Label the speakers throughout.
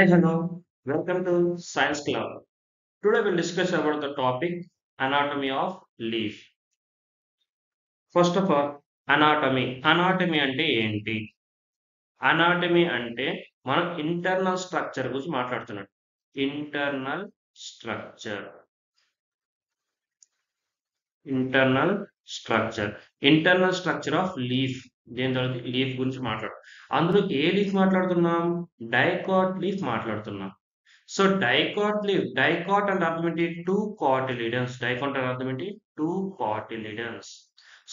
Speaker 1: Hi, hello. Welcome to Science Club. Today we'll discuss about the topic anatomy of leaf. First of all, anatomy. Anatomy అంటే ఏంటి? Anatomy అంటే మనం internal structure గురించి మాట్లాడుతున్నాం. Internal structure. Internal structure. Internal structure of leaf. దేని తర్వాత leaf గురించి మాట్లాడు. అందులో ఏ లీఫ్ మాట్లాడుతున్నాం? డైకాట్ లీఫ్ మాట్లాడుతున్నాం. సో డైకాట్ అంటే అర్థం ఏంటి? Two cotyledons. డైకాట్ అంటే అర్థం ఏంటి? Two cotyledons.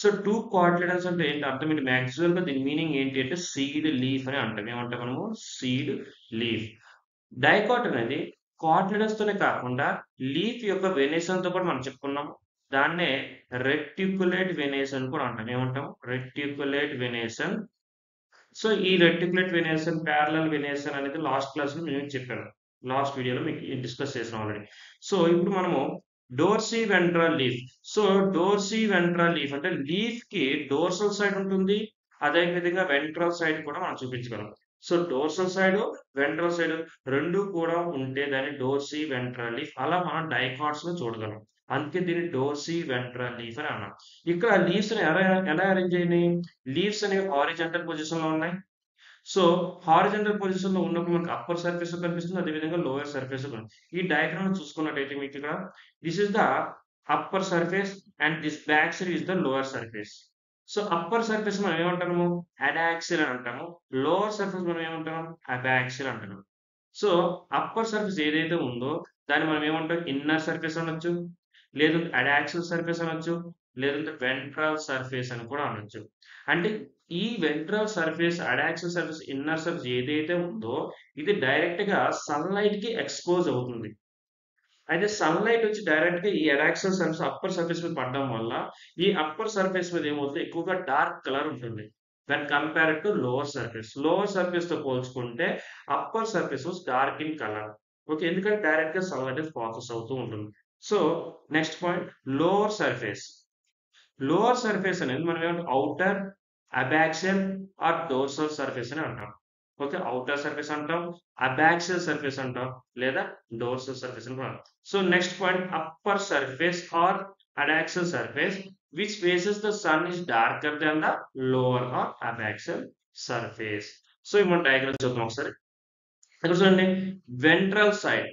Speaker 1: So two cotyledons అంటే ఏంటి అర్థం ఏంటి? మ్యాక్సిమం గా దీని మీనింగ్ ఏంటి అంటే సీడ్ లీఫ్ అని అంటాం. ఏమంటాం మనము? Seed leaf. డైకాట్ అనేది కాటిలిడన్స్ తోనే కాకుండా లీఫ్ యొక్క వెనేషన్ తో కూడా మనం చెప్పుకున్నాం. దాన్నే రెటిక్యులేట్ వెనేషన్ కూడా అంటాం. ఏమంటాం? Reticulate venation. సో ఈ రెటిక్యులేట్ వెనేషన్, ప్యారలల్ వెనేషన్ అనేది లాస్ట్ క్లాస్ లో నేను చెప్పాను. లాస్ట్ వీడియోలో మీకు డిస్కస్ చేసాం ఆల్రెడీ. సో ఇప్పుడు మనము dorsiventral leaf. So dorsiventral leaf అంటే లీఫ్ కి డోర్సల్ సైడ్ ఉంటుంది. అదే విధంగా వెంట్రల్ సైడ్ కూడా మనం చూపించగలం. So dorsal side, ventral side రెండు కూడా ఉంటే దాన్ని డోర్సీ వెంట్రల్ లీఫ్. అలా మనం డైకాట్స్ లో చూడగలం. అందుకే దీన్ని డోర్సీ వెంట్రల్ లీఫ్ అని అన్నాం. ఇక్కడ లీవ్స్ ఎలా అరేంజ్ అయినాయి? లీవ్స్ అనేవి హారిజంటల్ పొజిషన్ లో ఉన్నాయి. సో హారిజంటల్ పొజిషన్ లో ఉన్నప్పుడు మనకు అప్పర్ సర్ఫేస్ కనిపిస్తుంది, అదేవిధంగా లోయర్ సర్ఫేస్ ఈ డయాగ్రామ్ చూసుకున్నట్టయితే మీకు ఇక్కడ this is the upper surface and this back side is the lower surface. So upper surface మనం ఏమంటాము? అడాక్సిల్ అని అంటాము. లోవర్ సర్ఫేస్ మనం ఏమంటాం? అబాక్సిల్ అంటాము. సో అప్పర్ సర్ఫేస్ ఏదైతే ఉందో దాన్ని మనం ఏమంటాం? ఇన్నర్ సర్ఫేస్ అనొచ్చు, లేదంటే అడాక్సిల్ సర్ఫేస్ అనొచ్చు, లేదంటే వెంట్రల్ సర్ఫేస్ అని కూడా అనొచ్చు. అంటే ఈ ventral surface, adaxial surface, inner surface ఏదైతే ఉందో ఇది డైరెక్ట్ గా సన్లైట్ కి ఎక్స్పోజ్ అవుతుంది. అయితే సన్లైట్ వచ్చి డైరెక్ట్ గా ఈ అడాక్సిల్ సర్ఫేస్ అప్పర్ సర్ఫేస్ మీద పడడం వల్ల ఈ అప్పర్ సర్ఫేస్ మీద ఏమవుతుంది? ఎక్కువగా డార్క్ కలర్ ఉంటుంది. When compare to lower surface. Lower surface తో పోల్చుకుంటే upper surface was dark in colour. Okay, ఎందుకంటే డైరెక్ట్ గా సన్లైట్ ప్రాసెస్ అవుతూ ఉంటుంది. So next point, lower surface. Lower surface అనేది మనం ఏమంటాం? ఔటర్, అబాక్సియల్ ఆర్ డోర్సల్ సర్ఫేస్ అని అంటాం. ఓకే, ఔటర్ సర్ఫేస్ అంటాం, అబాక్సియల్ సర్ఫేస్ అంటాం, లేదా డోర్సల్ సర్ఫేస్ అని కూడా అంటాం. So next point, upper surface or adaxial surface which faces the sun is darker than the lower or abaxial surface. So ఇప్పుడు మనం డయాగ్రామ్ చూద్దాం ఒకసారి. ఇక్కడ చూడండి, వెంట్రల్ సైడ్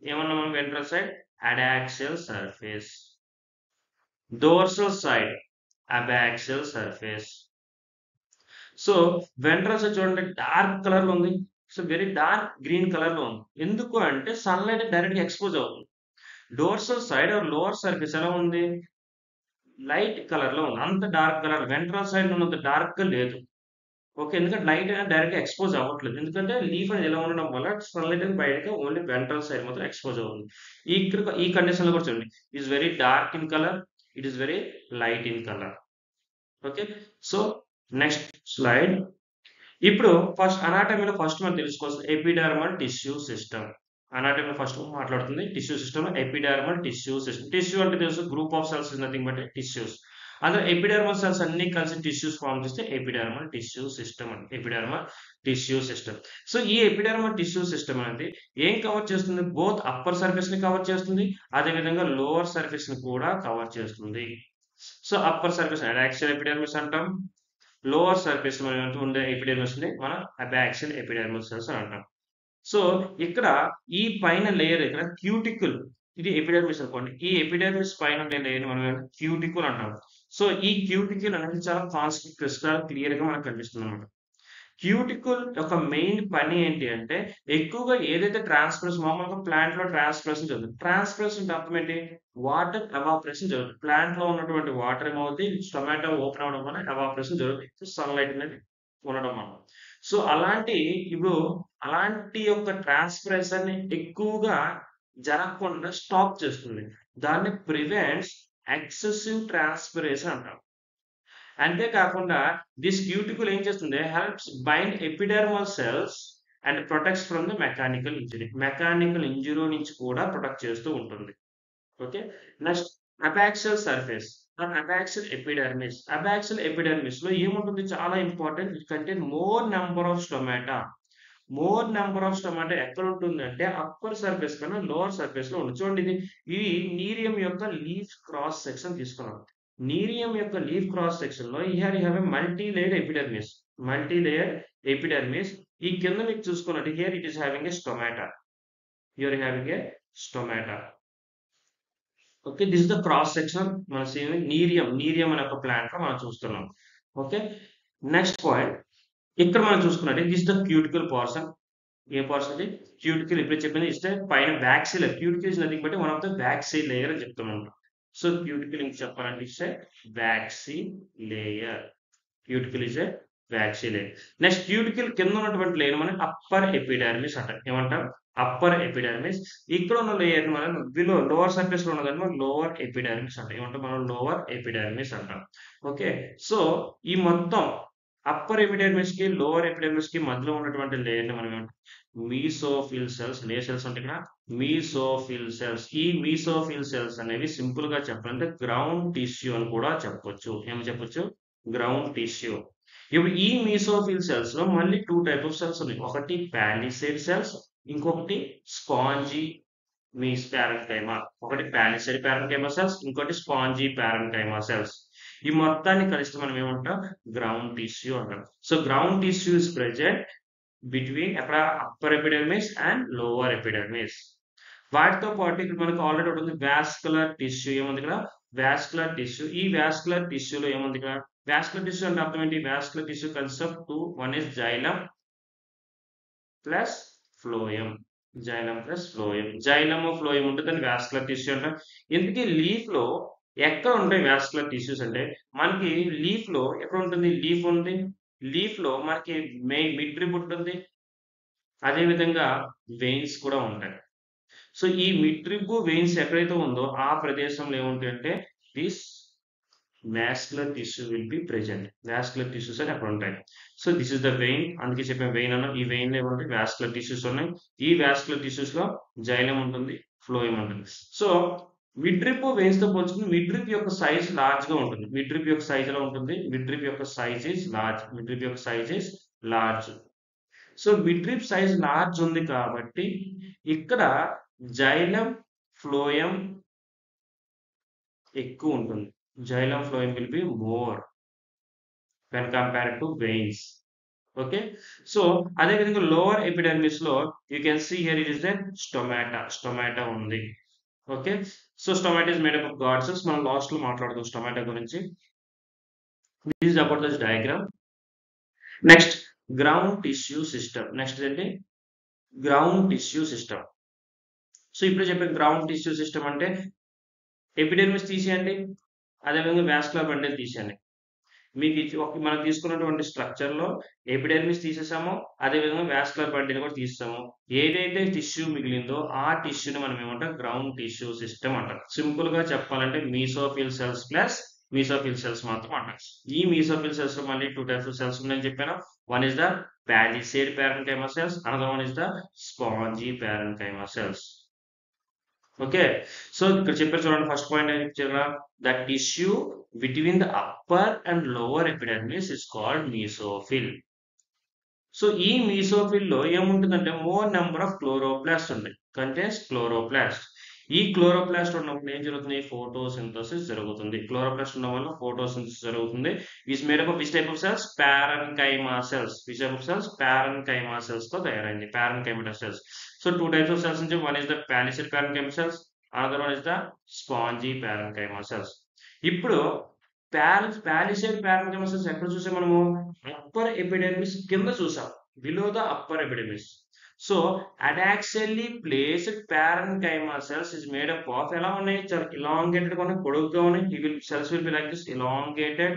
Speaker 1: ఏమన్నా మనం? Ventral side adaxial surface, dorsal side abaxial surface. So ventral side చూడండి dark colour లో ఉంది. So very dark green colour లో ఉంది. ఎందుకు అంటే సన్లైట్ డైరెక్ట్ గా ఎక్స్పోజ్ అవుతుంది. Dorsal side or lower surface ఎలా ఉంది? లైట్ కలర్ లో ఉంది. అంత డార్క్ కలర్ వెంట్రల్ సైడ్ ఉన్నంత డార్క్ గా లేదు. ఓకే, ఎందుకంటే లైట్ అనేది డైరెక్ట్ గా ఎక్స్పోజ్ అవ్వట్లేదు. ఎందుకంటే లీఫ్ అనేది ఎలా ఉండడం వల్ల సన్లైట్ అనేది బయటగా ఓన్లీ వెంట్రల్ సైడ్ మాత్రం ఎక్స్పోజ్ అవుతుంది. ఈ కండిషన్ లో కూడా చూడండి, it is very dark in colour, it is very light in colour. Okay, so next slide. ఇప్పుడు ఫస్ట్ అనాటమీలో ఫస్ట్ మనం తెలుసుకోవాల్సిన epidermal tissue system. Anatomy first మాట్లాడుతుంది tissue system, epidermal tissue system. Tissue అంటే తెలుసు, group of cells is nothing but tissues. అందులో epidermal cells అన్ని కలిసి టిష్యూస్ ఫార్మ్ చేస్తే ఎపిడర్మల్ టిష్యూ సిస్టమ్ అని. Epidermal tissue system. సో ఈ ఎపిడర్మల్ టిష్యూ సిస్టమ్ అనేది ఏం కవర్ చేస్తుంది? బోత్ అప్పర్ సర్ఫేస్ ని కవర్ చేస్తుంది, అదే విధంగా లోవర్ సర్ఫేస్ ని కూడా కవర్ చేస్తుంది. సో అప్పర్ సర్ఫేస్ అడాక్సియల్ ఎపిడర్మిస్ అంటాం, లోవర్ సర్ఫేస్ మనం ఉండే ఎపిడర్మిస్ ని మనం అబాక్సియల్ ఎపిడర్మల్ సెల్స్ అని అంటాం. సో ఇక్కడ ఈ పైన లేయర్ ఇక్కడ క్యూటికల్, ఇది ఎపిడర్మిస్ అనుకోండి. ఈ ఎపిడర్మిస్ పైన ఉండే లేయర్ మనం క్యూటికల్ అంటాం. సో ఈ క్యూటికల్ అనేది చాలా క్రిస్టల్ క్లియర్ గా మనకు కనిపిస్తుంది అనమాట. క్యూటికల్ యొక్క మెయిన్ పని ఏంటి అంటే ఎక్కువగా ఏదైతే ట్రాన్స్పిరేషన్, మామూలుగా ప్లాంట్ లో ట్రాన్స్పిరేషన్ జరుగుతుంది. ట్రాన్స్పిరేషన్ అర్థం ఏంటి? వాటర్ ఎవాపరేషన్ జరుగుతుంది. ప్లాంట్ లో ఉన్నటువంటి వాటర్ ఏమవుతుంది? స్టొమాటో ఓపెన్ అవడం వల్ల ఎవాపరేషన్ జరుగుతుంది, సన్లైట్ అనేది ఉండడం వల్ల. సో ఇప్పుడు అలాంటి యొక్క ట్రాన్స్పిరేషన్ ని ఎక్కువగా జరగకుండా స్టాప్ చేస్తుంది. దాన్ని ప్రివెంట్స్ ఎక్సెసివ్ ట్రాన్స్పిరేషన్ అంటాం. అంతేకాకుండా దిస్ క్యూటికల్ ఏం చేస్తుంది? Helps bind epidermal cells and protects from the mechanical injury. Mechanical injury నుంచి కూడా ప్రొటెక్ట్ చేస్తూ ఉంటుంది. Okay, next abaxial surface and abaxial epidermis. Abaxial epidermis లో ఏముంటుంది? చాలా important, it contain more number of stomata. More number of stoma అంటే ఎక్కడ ఉంటుందంటే అప్పర్ సర్ఫేస్ కన్నా లోవర్ సర్ఫేస్ లో ఉంది. చూడండి ఇది నీరియం యొక్క లీఫ్ క్రాస్ సెక్షన్ తీసుకున్నాం. నీరియం యొక్క లీఫ్ క్రాస్ సెక్షన్ లో here you have a multi layer epidermis. Multi layer epidermis. ఈ కింద మీకు చూసుకున్నట్టు here it is having a stomata. You are having a stomata. Okay, this is the cross section మన Nerium అనే ఒక plant లో మనం చూస్తున్నాం. ఓకే, నెక్స్ట్ పాయింట్ ఇక్కడ మనం చూసుకున్నట్టు దిస్ ద క్యూటికల్ పోర్షన్. ఏ పోర్షన్ ఇది? క్యూటికల్. ఇప్పుడు చెప్పింది ఇస్తే పైన waxy layer. Cuticle is nothing but one of the waxy layer అని చెప్తున్నాం. సో క్యూటికల్ ఇంక చెప్పాలంటే ఇస్తే waxy layer. Cuticle is a waxy layer. Next cuticle కింద ఉన్నటువంటి లేయర్ మనం అప్పర్ ఎపిడర్మిస్ అంటాం. ఏమంటాం? Upper epidermis. ఇక్కడ ఉన్న లేయర్ మనం బిలో లోవర్ సర్ఫేస్ లో ఉన్నదాన్ని మనం లోవర్ ఎపిడర్మిస్ అంటాం. ఏమంటాం? మనం లోవర్ ఎపిడర్మిస్ అంటాం. ఓకే, సో ఈ మొత్తం అప్పర్ ఎపిడర్మిస్ కి లోవర్ ఎపిడర్మిస్ కి మధ్యలో ఉన్నటువంటి లేయర్ ని మనం ఏమంటాం? Mesophyll cells. ఏ సెల్స్ అంటే ఇక్కడ మీసోఫిల్ సెల్స్. ఈ మీసోఫిల్ సెల్స్ అనేవి సింపుల్ గా చెప్పాలంటే గ్రౌండ్ టిష్యూ అని కూడా చెప్పొచ్చు. ఏమని చెప్పొచ్చు? Ground tissue. ఇప్పుడు ఈ మీసోఫిల్ సెల్స్ లో మళ్ళీ 2 టైప్ ఆఫ్ సెల్స్ ఉన్నాయి. ఒకటి పాలిసేడ్ సెల్స్, ఇంకొకటి స్పాంజీ మీస్ ప్యారెన్కైమా. ఒకటి పాలిసేడ్ ప్యారెన్కైమా సెల్స్, ఇంకోటి స్పాంజీ ప్యారెన్కైమా సెల్స్. ఈ మొత్తాన్ని కలిసి మనం ఏమంటాం? గ్రౌండ్ టిష్యూ అంటాం. So ground tissue is present between ఎక్కడ upper epidermis and lower epidermis. వాటితో పాటు ఇక్కడ మనకు ఆల్రెడీ ఉంటుంది వాస్కులర్ టిష్యూ. ఏముంది ఇక్కడ? Vascular tissue. ఈ వాస్కులర్ టిష్యూలో ఏముంది ఇక్కడ? వాస్కులర్ టిష్యూ అంటే అర్థం ఏంటి? Vascular tissue concept two. One is xylem plus phloem. Xylem plus phloem. Xylem phloem ఉంటుంది, దాన్ని వాస్కులర్ టిష్యూ అంటాం. ఇందుకే లీఫ్ లో ఎక్కడ ఉంటాయి వాస్కులర్ టిష్యూస్ అంటే మనకి లీఫ్ లో ఎక్కడ ఉంటుంది? లీఫ్ ఉంది. లీఫ్ లో మనకి మిడ్ రిబ్ ఉంటుంది. అదే విధంగా వెయిన్స్ కూడా ఉంటాయి. సో ఈ మిడ్ రిబ్ వెయిన్స్ ఎక్కడైతే ఉందో ఆ ప్రదేశంలో ఏముంటాయంటే this vascular tissue will be present. Vascular tissues అని అక్కడ ఉంటాయి. So this is the vein. అందుకే చెప్పాం వెయిన్ అన్న. ఈ వెయిన్ లో ఏమంటే వాస్కులర్ టిష్యూస్ ఉన్నాయి. ఈ వాస్కులర్ టిష్యూస్ లో జైలం ఉంటుంది, ఫ్లోయం ఉంటుంది. సో మిడ్ డ్రిప్ వెయిన్స్ తో పోల్చుకుని మిడ్ డ్రిప్ యొక్క సైజ్ లార్జ్ గా ఉంటుంది. మిడ్ డ్రిప్ యొక్క సైజ్ ఎలా ఉంటుంది? మిడ్ డ్రిప్ యొక్క size is large. Midrib యొక్క size is large. So midrib size large ఉంది కాబట్టి ఇక్కడ జైలం ఫ్లోయం ఎక్కువ ఉంటుంది. Xylem phloem will be more when compared to veins. Okay, so అదే విధంగా లోవర్ ఎపిడర్మిస్ లో you can see here it is the stomata ఉంది. Okay, so stomata is made up of guard cells. మనం last లో మాట్లాడుతాం stomata గురించి. This is about this diagram. Next ground tissue system. Next ఏంటి? Ground tissue system. So ఇప్పుడు చెప్పే ground tissue system అంటే epidermis తీసేయండి, అదేవిధంగా వాస్కులర్ బండిల్ తీసేయండి. మీకు మనం తీసుకున్నటువంటి స్ట్రక్చర్ లో ఎపిడర్మిస్ తీసేసాము, అదేవిధంగా వాస్కులర్ బండిల్ కూడా తీసాము. ఏదైతే టిష్యూ మిగిలిందో ఆ టిష్యూని మనం ఏమంటాం? గ్రౌండ్ టిష్యూ సిస్టమ్ అంటాం. సింపుల్ గా చెప్పాలంటే mesophyll cells plus mesophyll cells మాత్రం అంటాం. ఈ మీసోఫిల్ సెల్స్ లో మళ్ళీ 2 టైప్స్ ఆఫ్ సెల్స్ ఉన్నాయని చెప్పాను. One is the palisade parenchyma cells, another one is the spongy parenchyma cells. Okay, so ఇక్కడ చెప్పారు చూడండి, first point the tissue between the upper and lower epidermis is called mesophyll. So ఈ mesophyll లో ఏముంటుందంటే more number of chloroplast ఉంటాయి. Contains chloroplast. ఈ chloroplast ఉన్నప్పుడు ఏం జరుగుతుంది? ఫోటోసింథసిస్ జరుగుతుంది. క్లోరోప్లాస్ట్ ఉన్న వల్ల ఫోటోసింథసిస్ జరుగుతుంది. Is made up of which type of cells? Parenchyma cells. Which type of cells? Parenchyma cells తో తయారైంది. Parenchyma cells. So 2 types of cells. One is the palisade parenchyma cells, another one is the spongy parenchyma cells. ఇప్పుడు palisade parenchyma cells ఎక్కడ చూసాం మనము? Upper epidermis కింద చూసాం, below the upper epidermis. So adaxially placed parenchyma cells is made up of ఎలా ఉన్నాయి? చాలా elongated గా ఉన్నాయి, పొడుగ్గా ఉన్నాయి. Cells will be like this, elongated,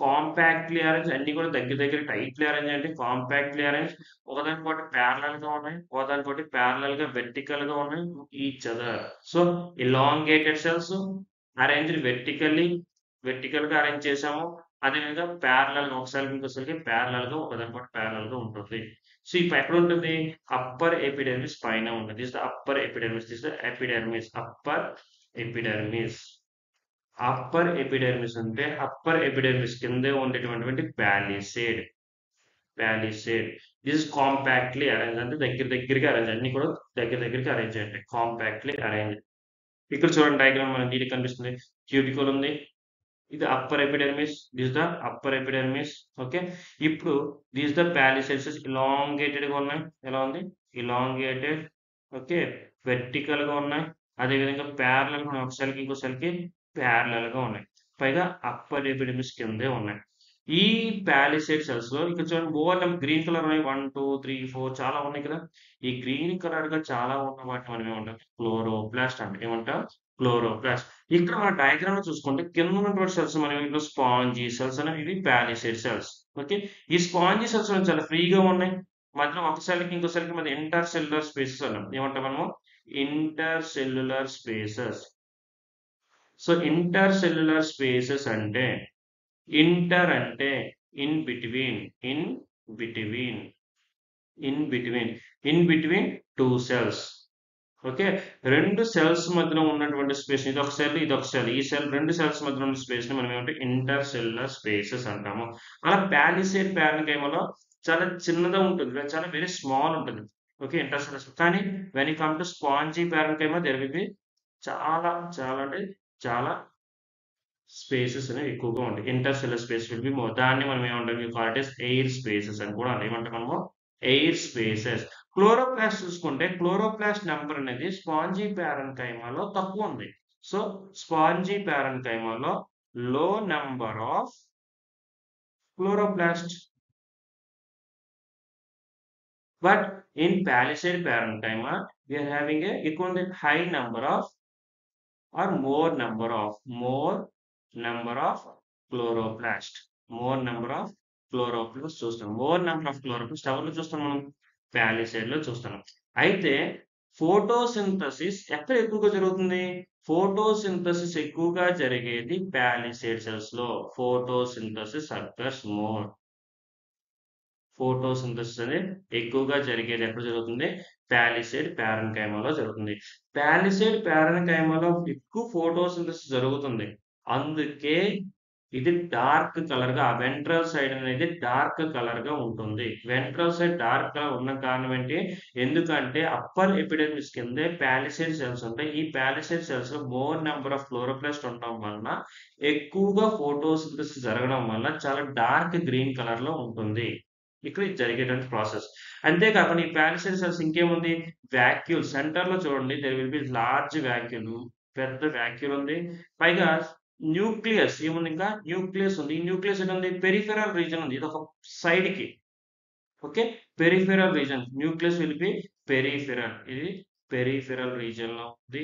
Speaker 1: compactly arrange. అన్ని కూడా దగ్గర టైట్లీ అరేంజ్ అంటే కాంపాక్ట్లీ అరేంజ్. ఒకదానికోటి ప్యారలల్ గా ఉన్నాయి, ఒకదానికోటి ప్యారలల్ గా వెర్టికల్ గా ఉన్నాయి each other. So elongated cells arrange vertical గా అరేంజ్ చేసాము. అదేవిధంగా ప్యారలల్ గా ఒకసారి ఇంకోసారికి ప్యారలల్ గా ఒకదానికోటి ప్యారలల్ గా ఉంటుంది. సో ఇప్పుడు ఎక్కడ ఉంటుంది? అప్పర్ ఎపిడర్మిస్ పైన ఉంటుంది. This the upper epidermis. This the epidermis. Upper epidermis. Upper epidermis అంటే అప్పర్ ఎపిడర్మిస్ కిందే ఉండేటువంటి పాలిసేడ్. ప్యాలిసేడ్. దిస్ ఇస్ కాంపాక్ట్లీ అరేంజ్ అంటే దగ్గరగా అరేంజ్ అన్ని కూడా దగ్గరికి అరేంజ్ అయ్యాయి. కాంపాక్ట్లీ అరేంజ్. ఇక్కడ చూడండి డయాగ్రామ్ మనకి నీట్‌గా కనిపిస్తుంది. క్యూటికల్ ఉంది. ఇది upper epidermis. This the upper epidermis. Okay. ఇప్పుడు దిస్ ద పాలిసేడ్స్ ఇలాంగేటెడ్‌గా ఉన్నాయి. ఎలా ఉంది? ఇలాంగేటెడ్. ఓకే. వెర్టికల్‌గా ఉన్నాయి. అదే విధంగా పారలెల్‌గా ఒక సెల్‌కి ఇంకో సెల్‌కి పారలెల్‌గా ఉన్నాయి. పైగా అప్పర్ ఎపిడెర్మిస్ కిందే ఉన్నాయి. ఈ పాలిసేడ్ సెల్స్‌లో ఇక్కడ చూడండి ఓవర్ గ్రీన్ కలర్ ఉన్నాయి. 1, 2, 3, 4 చాలా ఉన్నాయి కదా! ఈ గ్రీన్ కలర్‌గా చాలా ఉన్న వాటిని మనం ఏమంటాం? క్లోరోప్లాస్ట్ అంటాం. ఏమంటాం? క్లోరోప్లాస్ట్. ఇక్కడ మన డయాగ్రామ్‌లో చూసుకుంటే కింద ఉన్నటువంటి సెల్స్ మనం ఇందులో స్పాంజీ సెల్స్ అనేవి ఇవి పాలిసేడ్ సెల్స్. ఓకే. ఈ స్పాంజీ సెల్స్ అనేవి చాలా ఫ్రీగా ఉన్నాయి. మధ్యలో ఒక సెల్‌కి ఇంకో సెల్‌కి మధ్య ఇంటర్ సెల్యులర్ స్పేసెస్ అన్నాం. ఏమంటాం మనము? Inter cellular spaces. So, inter cellular spaces అంటే ఇంటర్ అంటే in between, in between, in between, in between 2 cells. Okay. 2 cells మధ్యలో ఉన్నటువంటి స్పేస్ ఇదొక సెల్, ఇదొక సెల్. ఈ సెల్ 2 సెల్స్ మధ్యలో ఉన్న స్పేస్‌ని మనం ఏమంటే ఇంటర్ సెల్యులర్ స్పేసెస్ అంటాము. అలా పాలిసేడ్ పారెన్కైమాలో చాలా చిన్నగా ఉంటుంది. చాలా వెరీ స్మాల్ ఉంటుంది. ఓకే. ఇంటర్ సెల్యులర్ కానీ when you come to spongy parenchyma there will be చాలా అంటే చాలా స్పేసెస్ అనేవి ఎక్కువగా ఉంటాయి. Intercellular space will be more. దాన్ని మనం ఏమంటాం? We call it as air spaces అని కూడా అంటాం. ఏమంటాం మనము? Air spaces. క్లోరోప్లాస్ట్ చూసుకుంటే క్లోరోప్లాస్ట్ నంబర్ అనేది స్పాంజీ పారెన్కైమాలో తక్కువ ఉంది. సో, స్పాంజీ పారెన్కైమాలో low number of chloroplast. But in palisade parenchyma we are having a ఎక్కువ ఉంది high number of or more number of chloroplast. More number of chloroplast చూస్తాం. More number of chloroplast ఎవరిలో చూస్తాం మనం? పాలిసేడ్ లో చూస్తున్నాం. అయితే ఫోటోసింథసిస్ ఎక్కడ ఎక్కువగా జరుగుతుంది? ఫోటోసింథసిస్ ఎక్కువగా జరిగేది పాలిసేడ్ సెల్స్ లో. Photosynthesis occurs more. ఫోటోసింథసిస్ అనేది ఎక్కువగా జరిగేది ఎక్కడ జరుగుతుంది? పాలిసేడ్ పారెన్కైమాలో జరుగుతుంది. పాలిసేడ్ పారెన్కైమాలో ఎక్కువ ఫోటోసింథసిస్ జరుగుతుంది. అందుకే ఇది డార్క్ కలర్‌గా వెంట్రల్ సైడ్ అనేది డార్క్ కలర్‌గా ఉంటుంది. వెంట్రల్ సైడ్ డార్క్ కలర్ ఉన్న కారణం ఏంటి? ఎందుకంటే అప్పర్ ఎపిడెర్మిస్ కిందే పాలిసేడ్ సెల్స్ ఉంటాయి. ఈ palisade సెల్స్‌లో more number of chloroplast ఉండడం వలన ఎక్కువగా ఫోటోసింథసిస్ జరగడం వల్ల చాలా డార్క్ గ్రీన్ కలర్‌లో ఉంటుంది. ఇక్కడ ఇది జరిగేటువంటి ప్రాసెస్. అంతేకాకుండా ఈ పాలిసేడ్ సెల్స్ ఇంకేముంది? వాక్యూల్ సెంటర్‌లో చూడండి there will be large vacuole. పెద్ద వాక్యూల్ ఉంది. పైగా న్యూక్లియస్ ఏముంది ఇంకా? న్యూక్లియస్ ఉంది. ఈ న్యూక్లియస్ ఎటుంది? పెరిఫెరల్ రీజియన్ ఉంది. ఇదొక సైడ్‌కి. Okay. Peripheral region. Nucleus will be peripheral. ఇది పెరిఫెరల్ రీజియన్‌లో ఉంది.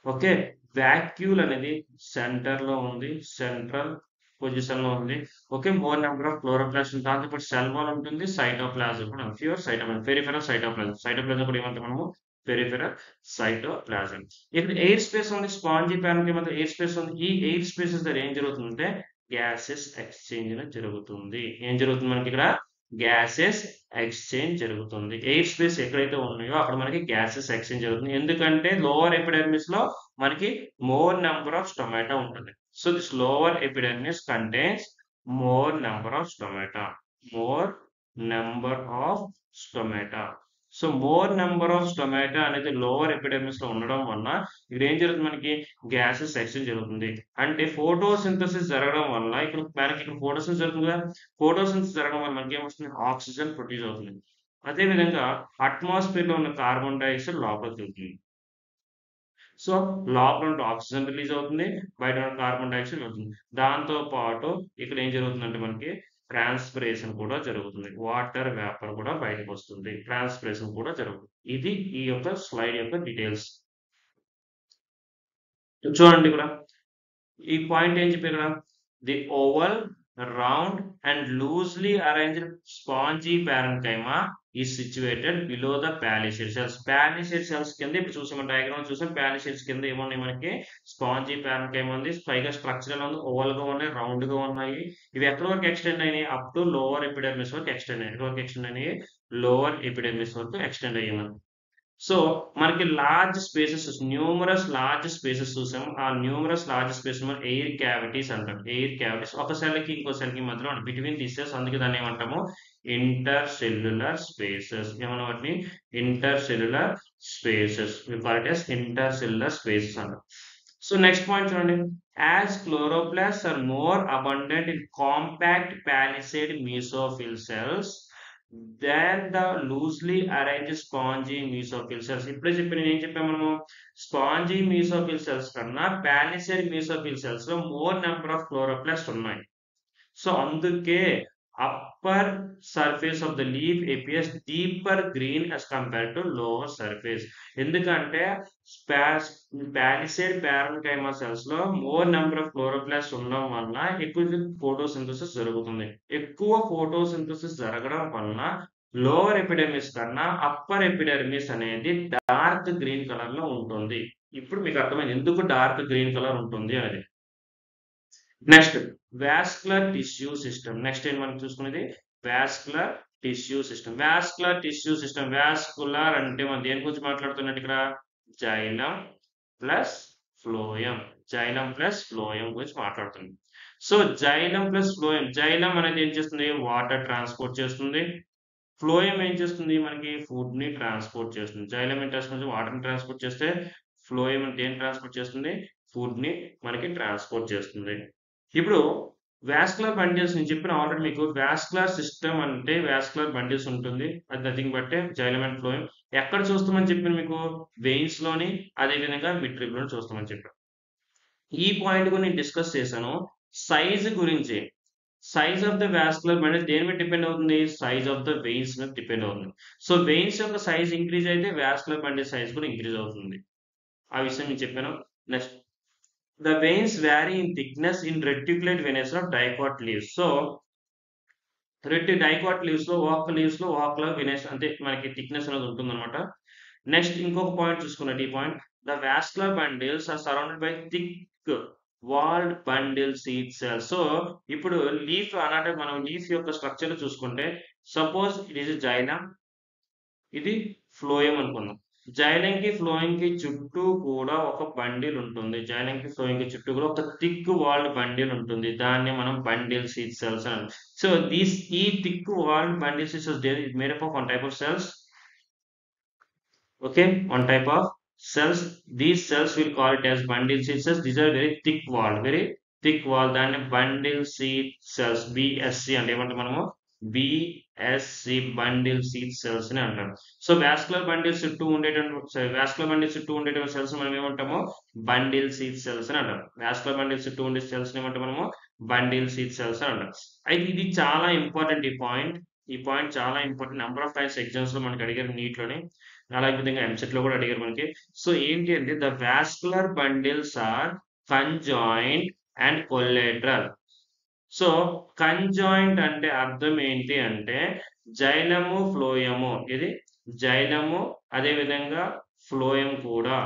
Speaker 1: ఓకే. వాక్యూల్ అనేది సెంటర్‌లో ఉంది. సెంట్రల్ పొజిషన్‌లో ఉంది. Okay. More number of chloroplast దాంతో పాటు సెల్ వాల్ ఉంటుంది. సైటోప్లాజం కూడా ఉంది. Pure cytoplasm. Peripheral cytoplasm. Cytoplasm కూడా ఏమంటాం మనము? Peripheral cytoplasm. ఇక్కడ ఎయిర్ స్పేస్ ఉంది. స్పాంజీ పారెన్కైమా మధ్య ఎయిర్ స్పేస్ ఉంది. ఈ ఎయిర్ స్పేసెస్ దగ్గర ఏం జరుగుతుందంటే గ్యాసెస్ ఎక్స్‌చేంజ్ అనేది జరుగుతుంది. ఏం జరుగుతుంది మనకి ఇక్కడ? గ్యాసెస్ ఎక్స్‌చేంజ్ జరుగుతుంది. ఎయిర్ స్పేస్ ఎక్కడైతే ఉన్నాయో అక్కడ మనకి గ్యాసెస్ ఎక్స్‌చేంజ్ జరుగుతుంది. ఎందుకంటే లోవర్ ఎపిడెర్మిస్‌లో మనకి మోర్ నంబర్ ఆఫ్ స్టొమాటా ఉంటుంది. So this lower epidermis contains more number of stomata. More number of stomata. So more number of stomata అనేది లోవర్ ఎపిడెర్మిస్ లో ఉండడం వల్ల ఇక్కడ ఏం జరుగుతుంది మనకి? గ్యాసెస్ ఎక్స్చేంజ్ జరుగుతుంది. అంటే ఫోటోసింథసిస్ జరగడం వల్ల ఇప్పుడు మనకి ఇక్కడ ఫోటోసింథసిస్ జరుగుతుంది కదా! ఫోటోసింథసిస్ జరగడం వల్ల మనకి ఏమొస్తుంది? ఆక్సిజన్ ప్రొడ్యూస్ అవుతుంది. అదే విధంగా అట్మాస్ఫియర్ లో ఉన్న కార్బన్ డయాక్సైడ్ లోపలికి వెళ్తుంది. సో, లోపల నుండి ఆక్సిజన్ రిలీజ్ అవుతుంది. బయట నుండి కార్బన్ డయాక్సైడ్ వెళ్తుంది. దాంతో పాటు ఇక్కడ ఏం జరుగుతుందంటే మనకి ట్రాన్స్‌పిరేషన్ కూడా జరుగుతుంది. వాటర్ వేపర్ కూడా బయటకొస్తుంది. ట్రాన్స్‌పిరేషన్ కూడా జరుగుతుంది. ఇది ఈ యొక్క స్లైడ్ యొక్క డీటెయిల్స్. చూడండి ఇక్కడ. ఈ పాయింట్ ఏం చెప్పారు ఇక్కడ? The oval, round and loosely arranged spongy parenchyma is situated below the palisade cells. Palisade cells కింద ఇప్పుడు చూసాం డయాగ్రామ్ చూసాం. పాలిసేడ్స్ కింద ఏమున్నాయి మనకి? స్పాంజీ పారెన్కైమా ఉంది. పైగా స్ట్రక్చర్ ఎలా ఉంది? ఓవల్ గా ఉన్నాయి, రౌండ్ గా ఉన్నాయి. ఇవి ఎక్కడి వరకు ఎక్స్టెండ్ అయినాయి? అప్ టు లోవర్ ఎపిడెర్మిస్ వరకు ఎక్స్టెండ్ అయ్యాయి. ఎక్కడి వరకు ఎక్స్టెండ్ అయినాయి? లోవర్ ఎపిడెర్మిస్ వరకు ఎక్స్టెండ్ అయ్యాయి మనకి. సో మనకి large spaces numerous large spaces చూసాం. ఆ న్యూమరస్ లార్జ్ స్పేసెస్ మనం ఎయిర్ క్యావిటీస్ అంటాం. ఎయిర్ క్యావిటీస్ ఒక సెల్‌కి ఇంకో సెల్‌కి మధ్యలో బిట్వీన్ థిస్ సెల్స్, అందుకే దాన్ని ఏమంటాము ఇంటర్ సెల్యులర్ స్పేసెస్. ఏమన్నా వాటిని intercellular spaces. We call it as intercellular spaces అంటాం. సో నెక్స్ట్ పాయింట్ చూడండి. As chloroplast are more abundant in compact palisade mesophyll cells than the loosely arrange spongy mesophyll cells. ఇప్పుడే చెప్పి నేను ఏం చెప్పాను మనము స్పాంజీ మీసోఫిల్ సెల్స్ కన్నా palisade mesophyll cells లో మోర్ నెంబర్ ఆఫ్ క్లోరోప్లాస్ట్ ఉన్నాయి. సో అందుకే upper surface of the leaf appears deeper green as compared to lower surface. ఎందుకంటే పాలిసేడ్ పారెన్కైమా సెల్స్ లో మోర్ నెంబర్ ఆఫ్ క్లోరోప్లాస్ట్ ఉండడం వల్ల ఎక్కువ ఫోటోసింథసిస్ జరుగుతుంది. ఎక్కువ ఫోటోసింథసిస్ జరగడం వలన లోవర్ ఎపిడెర్మిస్ కన్నా అప్పర్ ఎపిడెర్మిస్ అనేది డార్క్ గ్రీన్ కలర్ లో ఉంటుంది. ఇప్పుడు మీకు అర్థమైంది ఎందుకు డార్క్ గ్రీన్ కలర్ ఉంటుంది అనేది. Next vascular tissue system. Next ఏంటి మనం చూసుకునేది vascular tissue system. Vascular tissue system. Vascular అంటే మనం దేని గురించి మాట్లాడుతున్నట్టు ఇక్కడ xylem plus phloem. Xylem plus phloem గురించి మాట్లాడుతుంది. So xylem plus phloem. Xylem అనేది ఏం చేస్తుంది వాటర్ ట్రాన్స్పోర్ట్ చేస్తుంది. ఫ్లోయం ఏం చేస్తుంది మనకి ఫుడ్ ని ట్రాన్స్పోర్ట్ చేస్తుంది. జైలం ఏం చేస్తుంది వాటర్ ని ట్రాన్స్పోర్ట్ చేస్తే ఫ్లోయం అంటే ఏం ట్రాన్స్పోర్ట్ చేస్తుంది ఫుడ్ ని మనకి ట్రాన్స్పోర్ట్ చేస్తుంది. ఇప్పుడు వాస్కులర్ బండిల్స్ నేను చెప్పిన ఆల్రెడీ మీకు వాస్కులర్ సిస్టమ్ అంటే వాస్కులర్ బండిల్స్ ఉంటుంది. అది nothing but xylem and phloem. ఎక్కడ చూస్తామని చెప్పాను మీకు వెయిన్స్ లోని అదే విధంగా మిడ్ ట్రిప్ లోని చూస్తామని చెప్పాను. ఈ పాయింట్ కూడా నేను డిస్కస్ చేశాను. సైజ్ గురించి size of the vascular bundle దేని మీద డిపెండ్ అవుతుంది సైజ్ ఆఫ్ ద వెయిన్స్ మీద డిపెండ్ అవుతుంది. సో వెయిన్స్ యొక్క సైజ్ ఇంక్రీజ్ అయితే వాస్కులర్ బండిల్ సైజ్ కూడా ఇంక్రీజ్ అవుతుంది. ఆ విషయం నేను చెప్పాను. Next the veins vary in thickness in reticulate veins of dicot leaves. So dicot leaves లో ఒక veins అంటే మనకి థిక్నెస్ అనేది ఉంటుందన్నమాట. నెక్స్ట్ ఇంకొక పాయింట్ చూసుకున్నట్టు ఈ point the vascular bundles are surrounded by thick walled bundle sheath cells. So ఇప్పుడు లీఫ్ అన్నట్టు మనం లీఫ్ యొక్క స్ట్రక్చర్ చూసుకుంటే సపోజ్ ఇది జైలం ఇది ఫ్లోయం అనుకుందాం. జైలం కి ఫ్లోయింగ్ కి చుట్టూ కూడా ఒక బండిల్ ఉంటుంది. జైలం కి ఫ్లోయింగ్ కి చుట్టూ కూడా ఒక థిక్ వాల్డ్ బండిల్ ఉంటుంది. దాన్ని మనం బండిల్ సీడ్ సెల్స్ అని. సో ఈ thick walled bundle sheath cells made up of one type of cells. Okay, one type of cells. These cells will call it as bundle seed cells. These are very thick wall. Then bundle seed cells BSC and ఏమంటాం మనము BSC bundle seed cells అని అంటాం. So vascular bundles చుట్టూ ఉండేటువంటి cells మనం ఏమంటాము bundle sheath cells అని అంటాం. వాస్కులర్ బండిల్స్ చుట్టూ ఉండే సెల్స్ ఏమంటాం మనము బండిల్ సీడ్ సెల్స్ అని అంటాం. అయితే ఇది చాలా ఇంపార్టెంట్. ఈ పాయింట్ చాలా important. Number of times exams లో మనకి అడిగారు నీట్ లోని, అలాగే విధంగా ఎంసెట్ లో కూడా అడిగారు మనకి. సో ఏంటి అంటే the vascular bundles are conjoint and collateral. So conjoint అంటే అర్థం ఏంటి అంటే జైలము ఫ్లోయము, ఇది జైలము అదే విధంగా ఫ్లోయం కూడా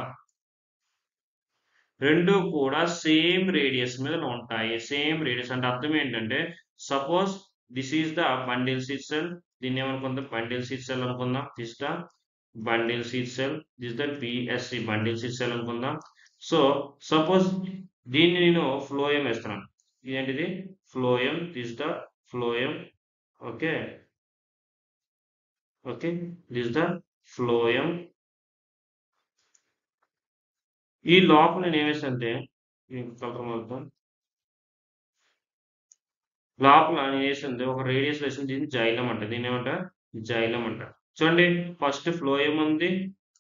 Speaker 1: రెండు కూడా సేమ్ రేడియస్ మీద ఉంటాయి. సేమ్ రేడియస్ అంటే అర్థం ఏంటంటే suppose this is the bundle seed cell. దీన్ని ఏమనుకుందాం బండిల్ సీడ్ సెల్ అనుకుందాం. This the bundle seed cell, this the BSc bundle seed cell అనుకుందాం. సో సపోజ్ దీన్ని నేను ఫ్లోయం వేస్తున్నాను. ఇదేంటిది phloem, this the phloem. Okay okay this the phloem. ఈ లోపల నేను ఏమేసంటే కలర్ మొత్తం లోపల నేను వేసింది ఒక రేడియస్ వేసింది. దీన్ని జైలం అంట. దీన్ని ఏమంట జైలం అంట. చూడండి ఫస్ట్ ఫ్లోయం ఉంది,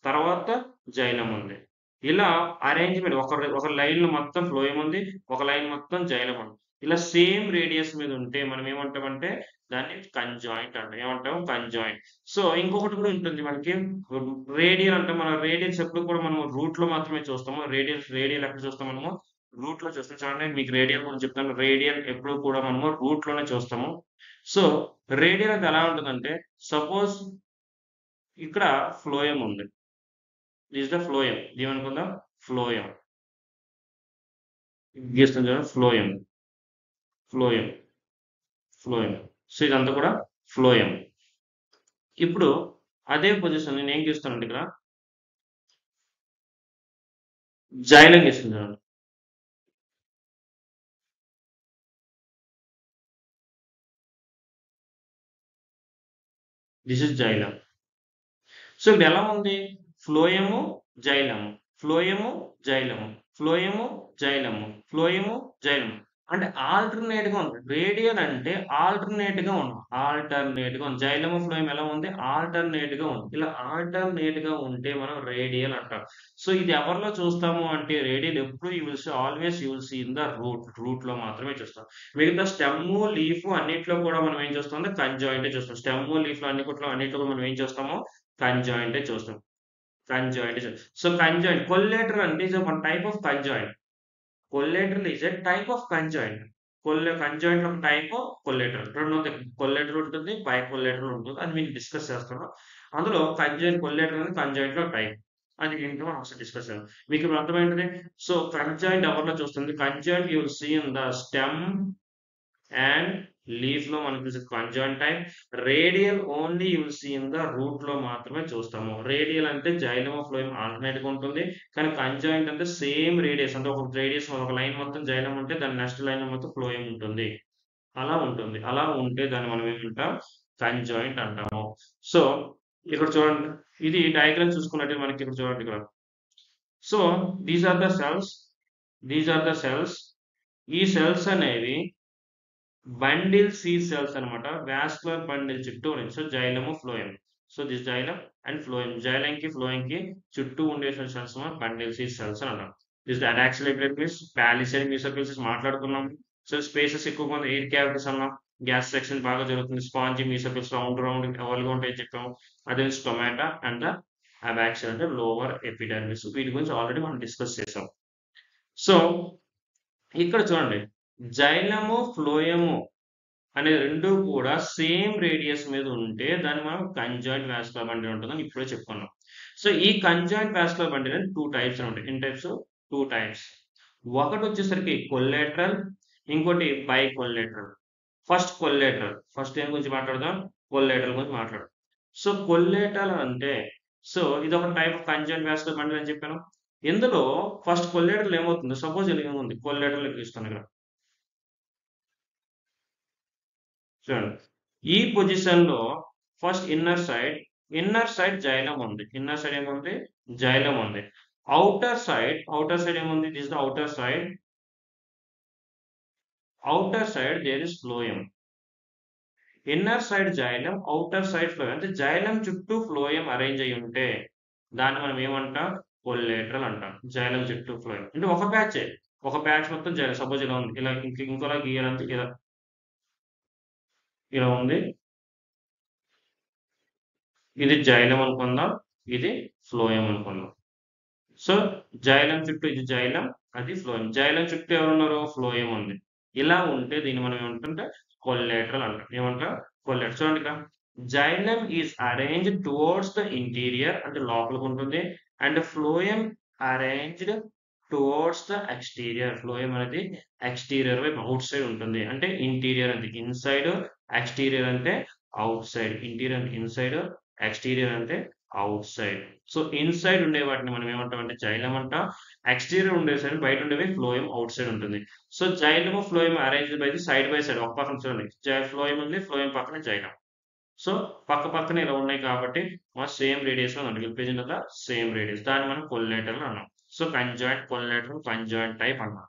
Speaker 1: తర్వాత జైలం ఉంది. ఇలా అరేంజ్మెంట్ ఒక లైన్ లో మొత్తం ఫ్లోయం ఉంది, ఒక లైన్ మొత్తం జైలం ఉంది. ఇలా సేమ్ రేడియస్ మీద ఉంటే మనం ఏమంటామంటే దాన్ని కంజాయింట్ అంటాం. ఏమంటాం కంజాయింట్. సో ఇంకొకటి కూడా ఉంటుంది మనకి రేడియల్ అంటే మన రేడియల్స్ ఎప్పుడు కూడా మనం రూట్ లో మాత్రమే చూస్తాము. రేడియల్ ఎక్కడ చూస్తాం మనము రూట్ లో చూస్తాం. చూడండి మీకు రేడియల్ గురించి చెప్తాను. రేడియల్ ఎప్పుడు కూడా మనము రూట్ లోనే చూస్తాము. సో రేడియల్ అంటే ఎలా ఉంటుందంటే సపోజ్ ఇక్కడ ఫ్లోయం ఉంది. This the phloem. ఏమనుకుందాం ఫ్లోయం గీస్తుంది చూడండి ఫ్లోయం ఫ్లోయం ఫ్లోయం. సో ఇదంతా కూడా ఫ్లోయం. ఇప్పుడు అదే పొజిషన్ నేను ఏం గీస్తానంటే ఇక్కడ జైలం తీసుకుంటాను. This is xylem. సో ఇప్పుడు ఎలా ఉంది? ఫ్లోయము, జైలము, ఫ్లోయము, జైలము, ఫ్లోయము, జైలము, ఫ్లోయము, జైలము. అంటే ఆల్టర్నేట్ గా ఉంది. రేడియల్ అంటే ఆల్టర్నేట్ గా ఉంది. ఆల్టర్నేట్ గా ఉంది. జైలము, ఫ్లోయం ఎలా ఉంది? ఆల్టర్నేట్ గా ఉంది. ఇలా ఆల్టర్నేట్ గా ఉంటే మనం రేడియల్ అంటాం. సో ఇది ఎవరిలో చూస్తాము అంటే రేడియల్ ఎప్పుడు always you will see in the root లో మాత్రమే చూస్తాం. మిగతా స్టెమ్, లీఫ్ అన్నిట్లో కూడా మనం ఏం చూస్తాం అంటే కంజాయింట్ చూస్తాం. స్టెమ్, లీఫ్ అన్నిట్లో కూడా మనం ఏం చూస్తాము? కంజాయింటే చూస్తాం. కంజాయింట్. సో కంజాయింట్ కొల్లేటర్ అంటే is one type of conjoint. కొల్లేటర్ is a type of conjoint. Conjoint ఒక టైప్ ఆఫ్ కొల్లేటర్. 2 ఉంటాయి. కొల్లేటర్ ఉంటుంది, బై కొల్లేటర్ ఉంటుంది. అది మేము డిస్కస్ చేస్తున్నాం. అందులో కంజాయింట్ కొల్లేటర్ అనేది కంజాయింట్ లో టైప్. అది ఏంటో మనం ఒకసారి డిస్కస్ చేద్దాం. మీకు ఇప్పుడు అర్థమైంది. సో కంజాయింట్ ఎవరిలో చూస్తుంది? Conjoint you will see in the stem and leaf లో మనకు చూసే conjoint type. Radial only you will see in the root లో మాత్రమే చూస్తాము. రేడియల్ అంటే జైలమ్ ఫ్లోయం ఆల్టర్నేట్ గా ఉంటుంది. కానీ కంజాయింట్ అంటే సేమ్ రేడియస్, అంటే ఒక రేడియస్ ఒక లైన్ మొత్తం జైలం ఉంటే దాని నెక్స్ట్ లైన్ మొత్తం ఫ్లోయం ఉంటుంది. అలా ఉంటుంది. అలా ఉంటే దాన్ని మనం ఏమంటాం? కంజాయింట్ అంటాము. సో ఇక్కడ చూడండి, ఇది డయాగ్రామ్ చూసుకున్నట్టు మనకి ఇక్కడ చూడండి ఇక్కడ. So these are the cells, these are the cells. ఈ సెల్స్ అనేవి బండిల్ సి సెల్స్ అనమాట. వాస్కులర్ బండిల్ చుట్టూ ఉన్నాయి. So xylem, phloem. So this xylem and phloem. Xylem కి ఫ్లోయం కి చుట్టూ ఉండే సెల్స్ బండిల్ సి సెల్స్ అని అంటాం. This adaxial epidermis, palisade mesophylls మాట్లాడుకున్నాం. సో స్పేసెస్ ఎక్కువగా ఉంది. ఎయిర్ క్యావిటీస్ అన్నాం. గ్యాస్ సెక్షన్ బాగా జరుగుతుంది. స్పాంజీ మీసోఫిల్స్ రౌండ్ రౌండ్ అవల్గా ఉంటాయి చెప్పాము. అదే స్టొమాటా అండ్ ద అబాక్సిల్ అంటే లోవర్ ఎపిడెర్మిస్. వీటి గురించి ఆల్రెడీ మనం డిస్కస్ చేసాం. సో ఇక్కడ చూడండి, జైలము, ఫ్లోయము అనే 2 కూడా సేమ్ రేడియస్ మీద ఉంటే దాన్ని మనం కంజాయింట్ వాస్కులర్ బండిల్ ఉంటుందని ఇప్పుడే చెప్పుకున్నాం. సో ఈ కంజాయింట్ వాస్కులర్ బండిల్ అని 2 టైప్స్ ఉంటాయి. ఎన్ని టైప్స్? 2 టైప్స్. ఒకటి వచ్చేసరికి కొల్లేటరల్, ఇంకోటి by collateral. First collateral. First దేని గురించి మాట్లాడదాం? కొల్లేటరల్ గురించి మాట్లాడదాం. సో కొల్లేటరల్ అంటే, సో ఇది ఒక type of conjoint vascular bundle అని చెప్పాను. ఇందులో ఫస్ట్ కొల్లేటరల్ ఏమవుతుంది? సపోజ్ ఇలా ఉంది. కొల్లేటరల్ ఇస్తాను ఇక్కడ. చూడండి, ఈ పొజిషన్ లో ఫస్ట్ ఇన్నర్ సైడ్ జైలం ఉంది. ఇన్నర్ సైడ్ ఏముంది? జైలం ఉంది. అవుటర్ సైడ్ ఏముంది? This the outer side there is phloem. Inner side xylem, outer side phloem. అంటే జైలం చుట్టూ ఫ్లోయం అరేంజ్ అయి ఉంటే దాన్ని మనం ఏమంటాం? కొల్లేటరల్ అంటాం. జైలం చుట్టూ ఫ్లోయం అంటే ఒక ప్యాచ్, ఒక ప్యాచ్ మొత్తం జైలం. సపోజ్ ఇలా ఉంది. ఇలా ఇంకోలా గీయాలంటే ఇలా ఇలా ఉంది. ఇది జైలం అనుకుందాం, ఇది ఫ్లోయం అనుకుందాం. సో జైలం చుట్టూ ఇది జైలం, అది ఫ్లోయం. జైలం చుట్టూ ఎవరున్నారు? ఫ్లోయం ఉంది. ఇలా ఉంటే దీన్ని మనం ఏమంటుంటే కొల్లేటరల్ అంటాం. ఏమంటాం? కొల్లేటరల్. చూడండి ఇక్కడ, xylem is arranged towards the interior అంటే లోపలికి ఉంటుంది. And phloem arranged towards the exterior. Phloem అనేది ఎక్స్టీరియర్ వైపు అవుట్ సైడ్ ఉంటుంది. అంటే ఇంటీరియర్ అంటే ఇన్సైడ్, ఎక్స్టీరియర్ అంటే అవుట్ సైడ్. ఇంటీరియర్ అంటే ఇన్సైడ్, ఎక్స్టీరియర్ అంటే అవుట్ సైడ్. సో ఇన్సైడ్ ఉండే వాటిని మనం ఏమంటాం అంటే జైలం అంటాం. ఎక్స్టీరియర్ ఉండే సైడ్ బయట ఉండేవి ఫ్లోయం అవుట్ సైడ్ ఉంటుంది. So xylem, phloem arranged by side by side. ఒక పక్కన చూడండి, ఫ్లోయం ఉంది, ఫ్లోయం పక్కన జైలం. సో పక్క పక్కన ఇలా ఉన్నాయి కాబట్టి మన సేమ్ రేడియస్ లో ఉంది. Represent the same radius. దాన్ని మనం కొల్లేటరల్ అన్నాం. So conjoint, collateral, conjoint type అన్నాం.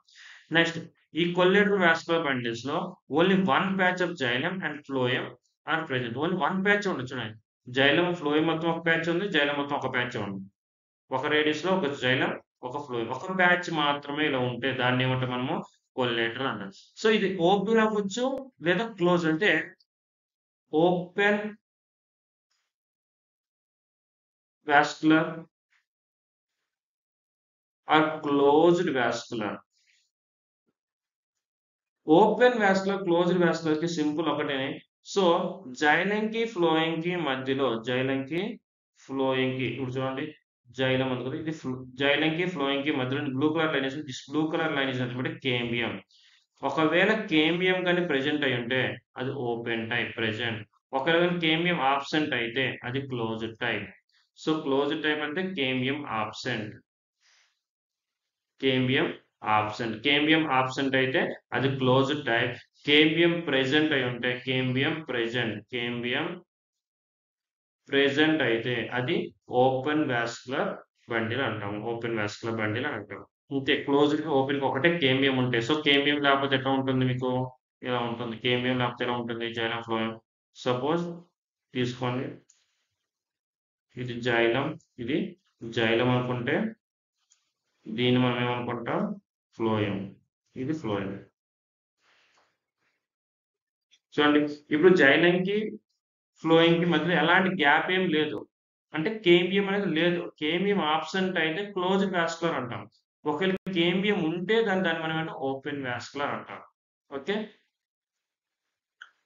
Speaker 1: నెక్స్ట్, ఈ కొల్లేటరల్ వాస్కులర్ బండిల్స్ లో only one patch of xylem and phloem are present. Only one patch ఉండొచ్చు. చూడండి, జైలం, ఫ్లోయం మొత్తం ఒక ప్యాచ్ ఉంది, జైలం మొత్తం ఒక ప్యాచ్ ఉంది. ఒక రేడియస్ లో ఒక జైలం, ఒక ఫ్లోయం, ఒక ప్యాచ్ మాత్రమే ఇలా ఉంటే దాన్ని ఏమంటాం మనము? కొల్లేటరల్ అంటాం. సో ఇది ఓపెన్ అవ్వచ్చు లేదా క్లోజ్. అంటే open vascular or closed vascular. Open vascular, closed vascular కి సింపుల్ ఒకటే. సో జైలంకి ఫ్లోయింగ్ కి మధ్యలో, జైలంకి ఫ్లోయింగ్ కి ఇప్పుడు చూడండి, జైలం ఉంది కదా, ఇది జైలంకి ఫ్లోయింగ్ కి మధ్యలో బ్లూ కలర్ లైన్ వేసింది. This blue colour line is అంటే కేంబియం. ఒకవేళ కేంబియం కానీ ప్రెజెంట్ అయి ఉంటే అది ఓపెన్ టైప్ ప్రెజెంట్. ఒకవేళ కేంబియం ఆబ్సెంట్ అయితే అది closed type. So closed type అంటే cambium absent. Cambium absent. Cambium absent అయితే అది క్లోజ్డ్ టైప్. కేంబియం ప్రెజెంట్ అయి ఉంటే కేంబియం ప్రెజెంట్ అయితే అది ఓపెన్ వాస్కులర్ బండిల్ అంటాము. ఓపెన్ వాస్కులర్ బండిల్ అని అంటాం. అంతే, క్లోజ్డ్ ఓపెన్ ఒకటే కేంబియం ఉంటాయి. సో కేంబియం లేకపోతే ఎట్లా ఉంటుంది మీకు? ఇలా ఉంటుంది. కేంబియం లేకపోతే ఎలా ఉంటుంది? Xylem phloem. సపోజ్ తీసుకోండి, ఇది జైలం, ఇది జైలం అనుకుంటే దీన్ని మనం ఏమనుకుంటాం? ఫ్లోయం. ఇది ఫ్లోయం. చూడండి, ఇప్పుడు జైలంకి ఫ్లోయింగ్‌కి మధ్యలో ఎలాంటి గ్యాప్ ఏం లేదు. అంటే కేంబియం అనేది లేదు. కేంబియం ఆబ్సెంట్ అయితే క్లోజ్డ్ వాస్కులర్ అంటాం. ఒకవేళ కేంబియం ఉంటే దాన్ని మనం ఏంటంటే ఓపెన్ వాస్కులర్ అంటాం. ఓకే.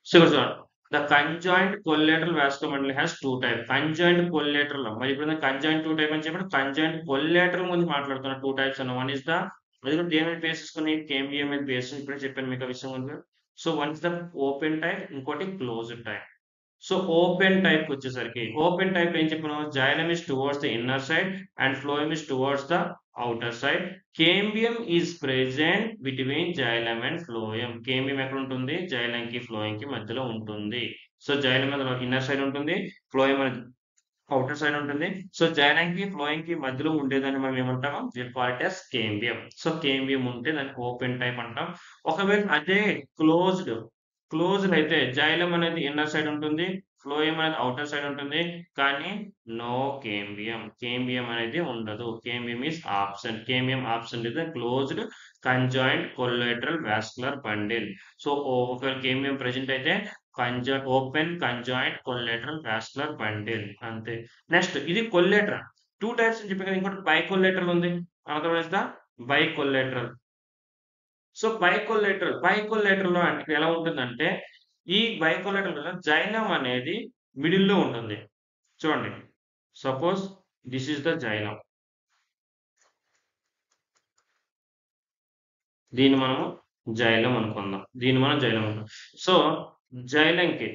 Speaker 1: సో ఇక్కడ చూడండి, the conjoint collateral vascular bundle has 2 type. Conjoint collateral, మరి ఇప్పుడు కంజాయింట్ 2 టైప్ అని చెప్పి కంజాయింట్ కొల్లేటరల్ గురించి మాట్లాడుతున్నా. 2 టైప్స్ అన్న. వన్ ఇస్ ద, అది కూడా దేని మీద బేస్ చేసుకొని? కేంబియం మీద బేస్. ఇప్పుడే చెప్పాను మీకు ఆ విషయం గురించి. So one is the open type, ఇంకోటి closed type. So open type వచ్చేసరికి, ఓపెన్ టైప్ ఏం చెప్పినాం? Xylem is towards the inner side and phloem is towards the outer side. Cambium is present between xylem and phloem. Cambium ఎక్కడ ఉంటుంది? Xylem కి phloem కి మధ్యలో ఉంటుంది. సో జైలం అనేది ఇన్నర్ సైడ్ ఉంటుంది, ఫ్లోయం అనేది అవుటర్ సైడ్ ఉంటుంది. సో జైలం కి ఫ్లోయం కి మధ్యలో ఉండేదాన్ని మనం ఏమంటాం? Will call it as cambium. So cambium ఉంటే దాన్ని ఓపెన్ టైప్ అంటాం. ఒకవేళ అదే క్లోజ్డ్ అయితే జైలం అనేది ఇన్నర్ సైడ్ ఉంటుంది, ఫ్లోయం అనేది అవుటర్ సైడ్ ఉంటుంది, కానీ నో కేంబియం. కేంబియం అనేది ఉండదు. Cambium is absent. Cambium absent is the closed conjoint collateral vascular bundle. So ఒకవేళ కేంబియం ప్రెజెంట్ అయితే open conjoint collateral vascular bundle. అంతే. నెక్స్ట్ ఇది కొల్లేటరల్. 2 టైప్స్ అని చెప్పి కదా, ఇంకోటి బైకొల్లేటరల్ ఉంది. Another one is the bicollateral. So bicollateral లో అంటే ఎలా ఉంటుందంటే, ఈ బైకొల్లేటరల్ జైలం అనేది మిడిల్ లో ఉంటుంది. చూడండి, suppose this is the xylem. దీన్ని మనము జైలం అనుకుందాం. సో జైలంకి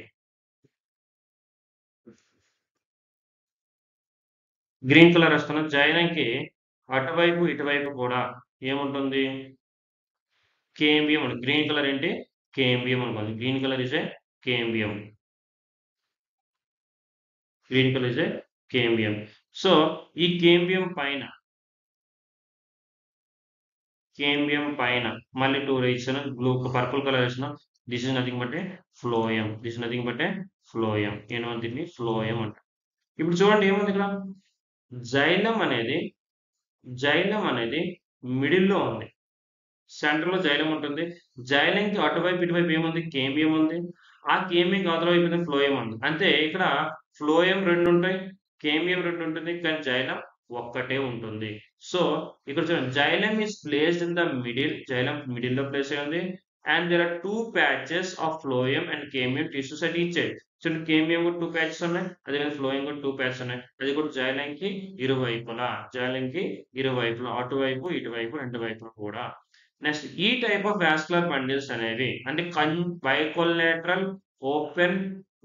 Speaker 1: గ్రీన్ కలర్ వస్తున్న జైలంకి అటువైపు ఇటువైపు కూడా ఏముంటుంది? కేంబియం. గ్రీన్ కలర్ ఏంటి? కేంబియం అనుకోండి. Green colour is a cambium. Green colour is a cambium. So ఈ కేంబియం పైన మళ్ళీ 2 రేస్ బ్లూ పర్పుల్ కలర్ వేసిన. This is nothing but A phloem. ఏమో దీన్ని ఫ్లోయం అంట. ఇప్పుడు చూడండి ఏముంది ఇక్కడ? జైలం అనేది మిడిల్ లో ఉంది. సెంటర్ లో జైలం ఉంటుంది. జైలంకి అటువైపు ఇటువైపు ఏముంది? కేంబియం ఉంది. ఆ కేంబియం అవతల వైపు ఫ్లోయం ఉంది. అంటే ఇక్కడ ఫ్లోయం 2 ఉంటాయి, కేంబియం 2 ఉంటుంది, కానీ జైలం ఒక్కటే ఉంటుంది. సో ఇక్కడ చూడండి, xylem is placed in the middle. Xylem middle లో ప్లేస్ అయి ఉంది. And there are 2 patches of phloem and cambium tissues at each side. చూడండి, కేంబియం కూడా 2 patches ఉన్నాయి, అదే ఫ్లోయం కూడా 2 patches ఉన్నాయి. అది కూడా జైలంకి ఇరువైపులా, అటువైపు ఇటువైపు 2 వైపులు కూడా. నెక్స్ట్ ఈ టైప్ ఆఫ్ వాస్కులర్ బండిల్స్ అనేవి అంటే bicollateral open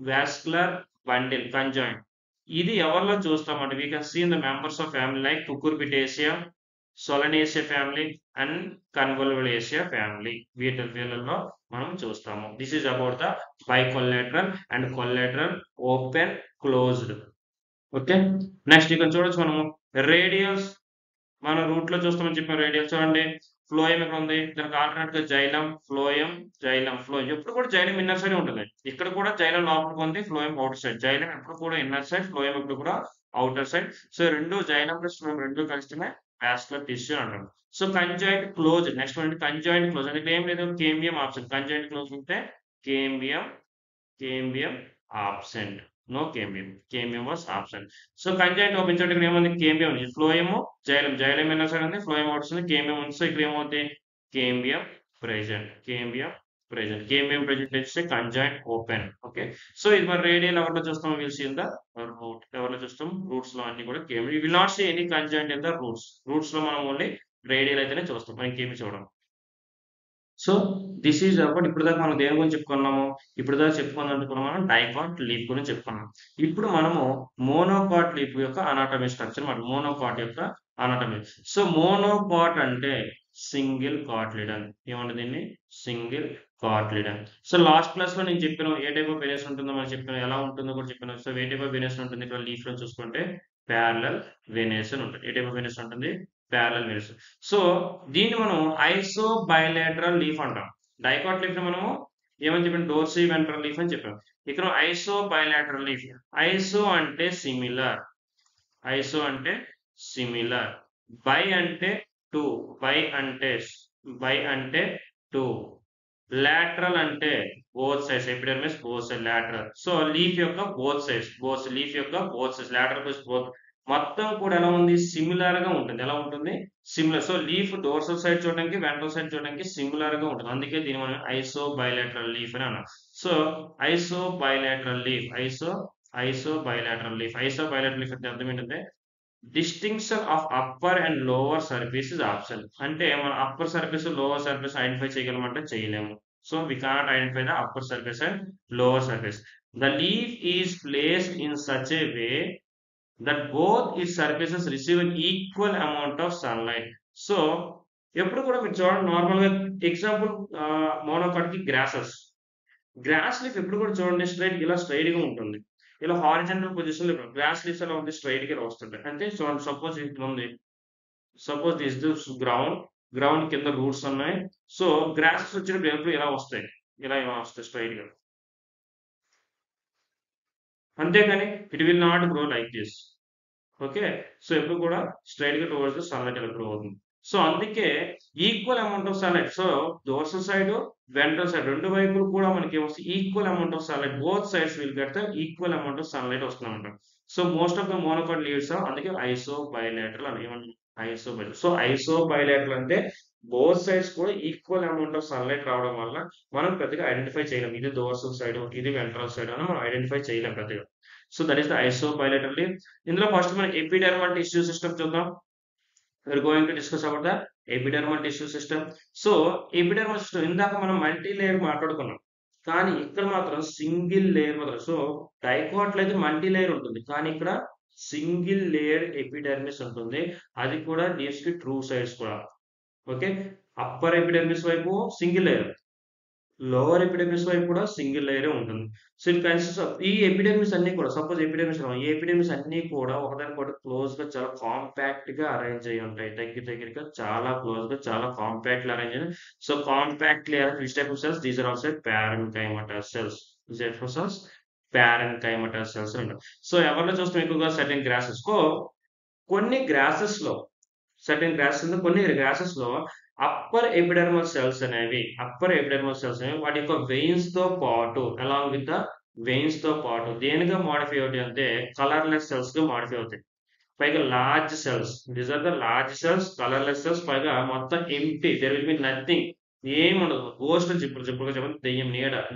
Speaker 1: vascular bundle conjoint. ఇది ఎవరిలో చూస్తామంటే we can see in the members of family like Cucurbitaceae, Solanaceae family and Convolvulaceae family. వీళ్ళలో మనం చూస్తాము. This is about the bicollateral and collateral open closed. Okay. Next ఇక్కడ చూడొచ్చు మనము రేడియల్స్. మనం రూట్ లో చూస్తామని చెప్పాం. రేడియల్ చూడండి, ఫ్లోయం ఎక్కడ ఉంది? దానికి ఆల్టర్నేట్ గా జైలం, ఫ్లోయం. ఎప్పుడు కూడా జైలం ఇన్నర్ సైడ్ ఉంటుంది. ఇక్కడ కూడా జైలం లోపలికి ఉంది, ఫ్లోయం అవుటర్ సైడ్. జైలం ఎప్పుడు కూడా ఇన్నర్ సైడ్, ఫ్లోయం ఎప్పుడు కూడా అవుటర్ సైడ్. సో రెండు జైలం ప్లస్ ఫ్లోయం రెండు కలిస్తేనే వాస్కులర్ టిష్యూ అంటాం. So conjoint close. Next one conjoint close అంటే ఏం లేదు, కేంబియం ఆబ్సెంట్. కంజాయింట్ క్లోజ్ ఉంటే cambium absent. No cambium was absent. So conjoint open చూడండి, ఇక్కడ ఏముంది? కేంబియం ఉంది, ఫ్లోయము జైలం ఎన్న సైడ్ ఉంది, ఫ్లోయం అవుట్స్ ఉంది, కేంబియం ఉంది. సో ఇక్కడ ఏమవుతుంది? కేంబియం ప్రెజెంట్ ఇస్తే కంజాయింట్ ఓపెన్. ఓకే. సో ఇది మరి రేడియల్ ఎవరిలో చూస్తాం? Will see in the root. ఎవరిలో చూస్తాం? రూట్స్ లో అన్ని కూడా cambium. Will not see any conjoint in the roots లో మనం ఓన్లీ రేడియల్ అయితేనే చూస్తాం, మనం ఇంకేమి చూడం. So this is about. ఇప్పుడు దాకా మనం దేని గురించి చెప్పుకున్నాము? మనం డైకాట్ లీఫ్ గురించి చెప్పుకున్నాం. ఇప్పుడు మనము మోనోకాట్ లీఫ్ యొక్క అనాటమీ స్ట్రక్చర్, మోనోకాట్ యొక్క అనటమే. సో మోనోకాట్ అంటే సింగిల్ కాట్లిడన్. ఏమంటారు దీన్ని? సింగిల్ కాట్లిడన్. సో లాస్ట్ క్లాస్‌లో నేను చెప్పాను. ఏ టైప్ ఆఫ్ వేరియేషన్ ఉంటుందో మనకు చెప్పాను. ఎలా ఉంటుందో కూడా చెప్పాను. So A type of variation ఉంటుంది ఇక్కడ లీఫ్‌లో చూసుకుంటే ప్యారలల్ వేరియేషన్ ఉంటుంది. ఏ టైప్ ఆఫ్ వేరియేషన్ ఉంటుంది? Parallel variation. సో దీన్ని మనం ఐసో బైలేటరల్ లీఫ్ అంటాం. డైకాట్ లీఫ్‌ని మనము ఏమని చెప్పాం? డోర్సీ వెంట్రల్ లీఫ్ అని చెప్పాం. ఇక్కడ ఐసో బైలేటరల్ లీఫ్. ఐసో అంటే సిమిలర్. ఐసో అంటే సిమిలర్. బై అంటే టూ. బై అంటే బై అంటే టూ. లాటరల్ అంటే both sides. Epidermis both side lateral. So leaf యొక్క బోత్ సైడ్స్. లీఫ్ యొక్క both sides. Lateral plus both మొత్తం కూడా ఎలా ఉంది? సిమిలర్ గా ఉంటుంది. ఎలా ఉంటుంది? Similar. So leaf dorsal side చూడడానికి వెంట్రల్ సైడ్ చూడడానికి సిమిలర్ గా ఉంటుంది. అందుకే దీన్ని మనం ఐసో బైలాటరల్ లీఫ్ అని అన్నాం. So isobilateral leaf. Isobilateral leaf. Isobilateral leaf అంటే అర్థం ఏంటంటే distinction of upper and lower surface is option. అంటే మనం upper surface lower surface identify చేయగలమంటే చేయలేము. So we cannot identify the upper surface and lower surface. The leaf is placed in such a way that both its surfaces receive equal amount of sunlight. So ఎప్పుడు కూడా మీరు చూడండి normal గా example monocot కి gross leaf ఎప్పుడు కూడా చూడండి ఇలా స్ట్రైట్ గా ఉంటుంది. ఇలా హారిజంటల్ పొజిషన్ లో గ్రాస్ లీవ్స్ ఎలా ఉంది? స్ట్రైట్ గా వస్తుంటాయి. అంటే చూడండి సపోజ్ ఇట్లా ఉంది. సపోజ్ దిస్ గ్రౌండ్ కింద రూట్స్ ఉన్నాయి. సో గ్రాసెస్ వచ్చినప్పుడు ఎప్పుడు ఇలా వస్తాయి. ఇలా వస్తాయి స్ట్రైట్ గా. అంతేగాని it will not grow like this. Okay. So ఎప్పుడు కూడా స్ట్రైట్ గా టువర్డ్స్ ద సన్లైట్ ఎలా గ్రో అవుతుంది. సో అందుకే equal amount of sunlight. So dorsal side ventral side రెండు వైపులు కూడా మనకి వస్తుంది equal amount of sunlight. Both sides will get the equal amount of sunlight వస్తుందన్నమాట. So most of the monocot leaves అందుకే ఐసో బైలేటరల్ అని ఏమంటారు? Isobilateral. So isobilateral అంటే బోత్ సైడ్స్ కూడా ఈక్వల్ అమౌంట్ ఆఫ్ సన్లైట్ రావడం వల్ల మనం పెద్దగా ఐడెంటిఫై చేయలేం. ఇది డోర్సల్ సైడ్, ఇది వెంట్రల్ సైడ్ అని మనం ఐడెంటిఫై చేయలేం పెద్దగా. So that is the isobilateral leave. ఇందులో ఫస్ట్ మనం ఎపిడెర్మల్ టిష్యూ సిస్టమ్ చూద్దాం. we're going to discuss about the epidermal tissue system. So epidermal system ఇందాక మనం మల్టీ లేయర్ మాట్లాడుకున్నాం. కానీ ఇక్కడ మాత్రం సింగిల్ లేయర్ మాత్రం. సో డైకాట్ అయితే మల్టీ లేయర్ ఉంటుంది. కానీ ఇక్కడ సింగిల్ లేయర్ ఎపిడెర్మిస్ ఉంటుంది. అది కూడా లీవ్స్ కి ట్రూ సైడ్స్ కూడా. ఓకే. అప్పర్ ఎపిడెర్మిస్ వైపు సింగిల్ లేయర్, లోవర్ ఎపిడెర్మిస్ వైపు కూడా సింగిల్ లేయరే ఉంటుంది. సో ఇట్ కన్సిస్ట్ ఆఫ్ ఈ ఎపిడెర్మిస్ అన్ని కూడా సపోజ్ ఈ ఎపిడెర్మిస్ అన్ని కూడా ఒకదానికొకటి క్లోజ్ గా చాలా కాంపాక్ట్ గా అరేంజ్ అయ్యి ఉంటాయి. దగ్గరగా చాలా క్లోజ్ గా చాలా కాంపాక్ట్ గా అరేంజ్ అయ్యి. So compactly arrange which type of cells? These are also parenchymatous cells. These type of cells parenchymatous cells అంటారు. సో ఎవరిలో చూస్తాం ఎక్కువగా? సర్టెన్ గ్రాసెస్ కో కొన్ని గ్రాసెస్ లో కొన్ని గ్రాసెస్ లో అప్పర్ ఎపిడెర్మల్ సెల్స్ అనేవి వాటి యొక్క వెయిన్స్ తో పాటు అలాంగ్ విత్ ద వెయిన్స్ తో పాటు దేనిగా మాడిఫై అవుతాయి అంటే కలర్లెస్ సెల్స్ గా మాడిఫై అవుతాయి. పైగా large cells. These are the large cells, colourless cells. పైగా మొత్తం empty. There will be nothing. ఏమి ఉండదు. గోస్ట్ జిప్పులుగా చెప్పండి. దెయ్యం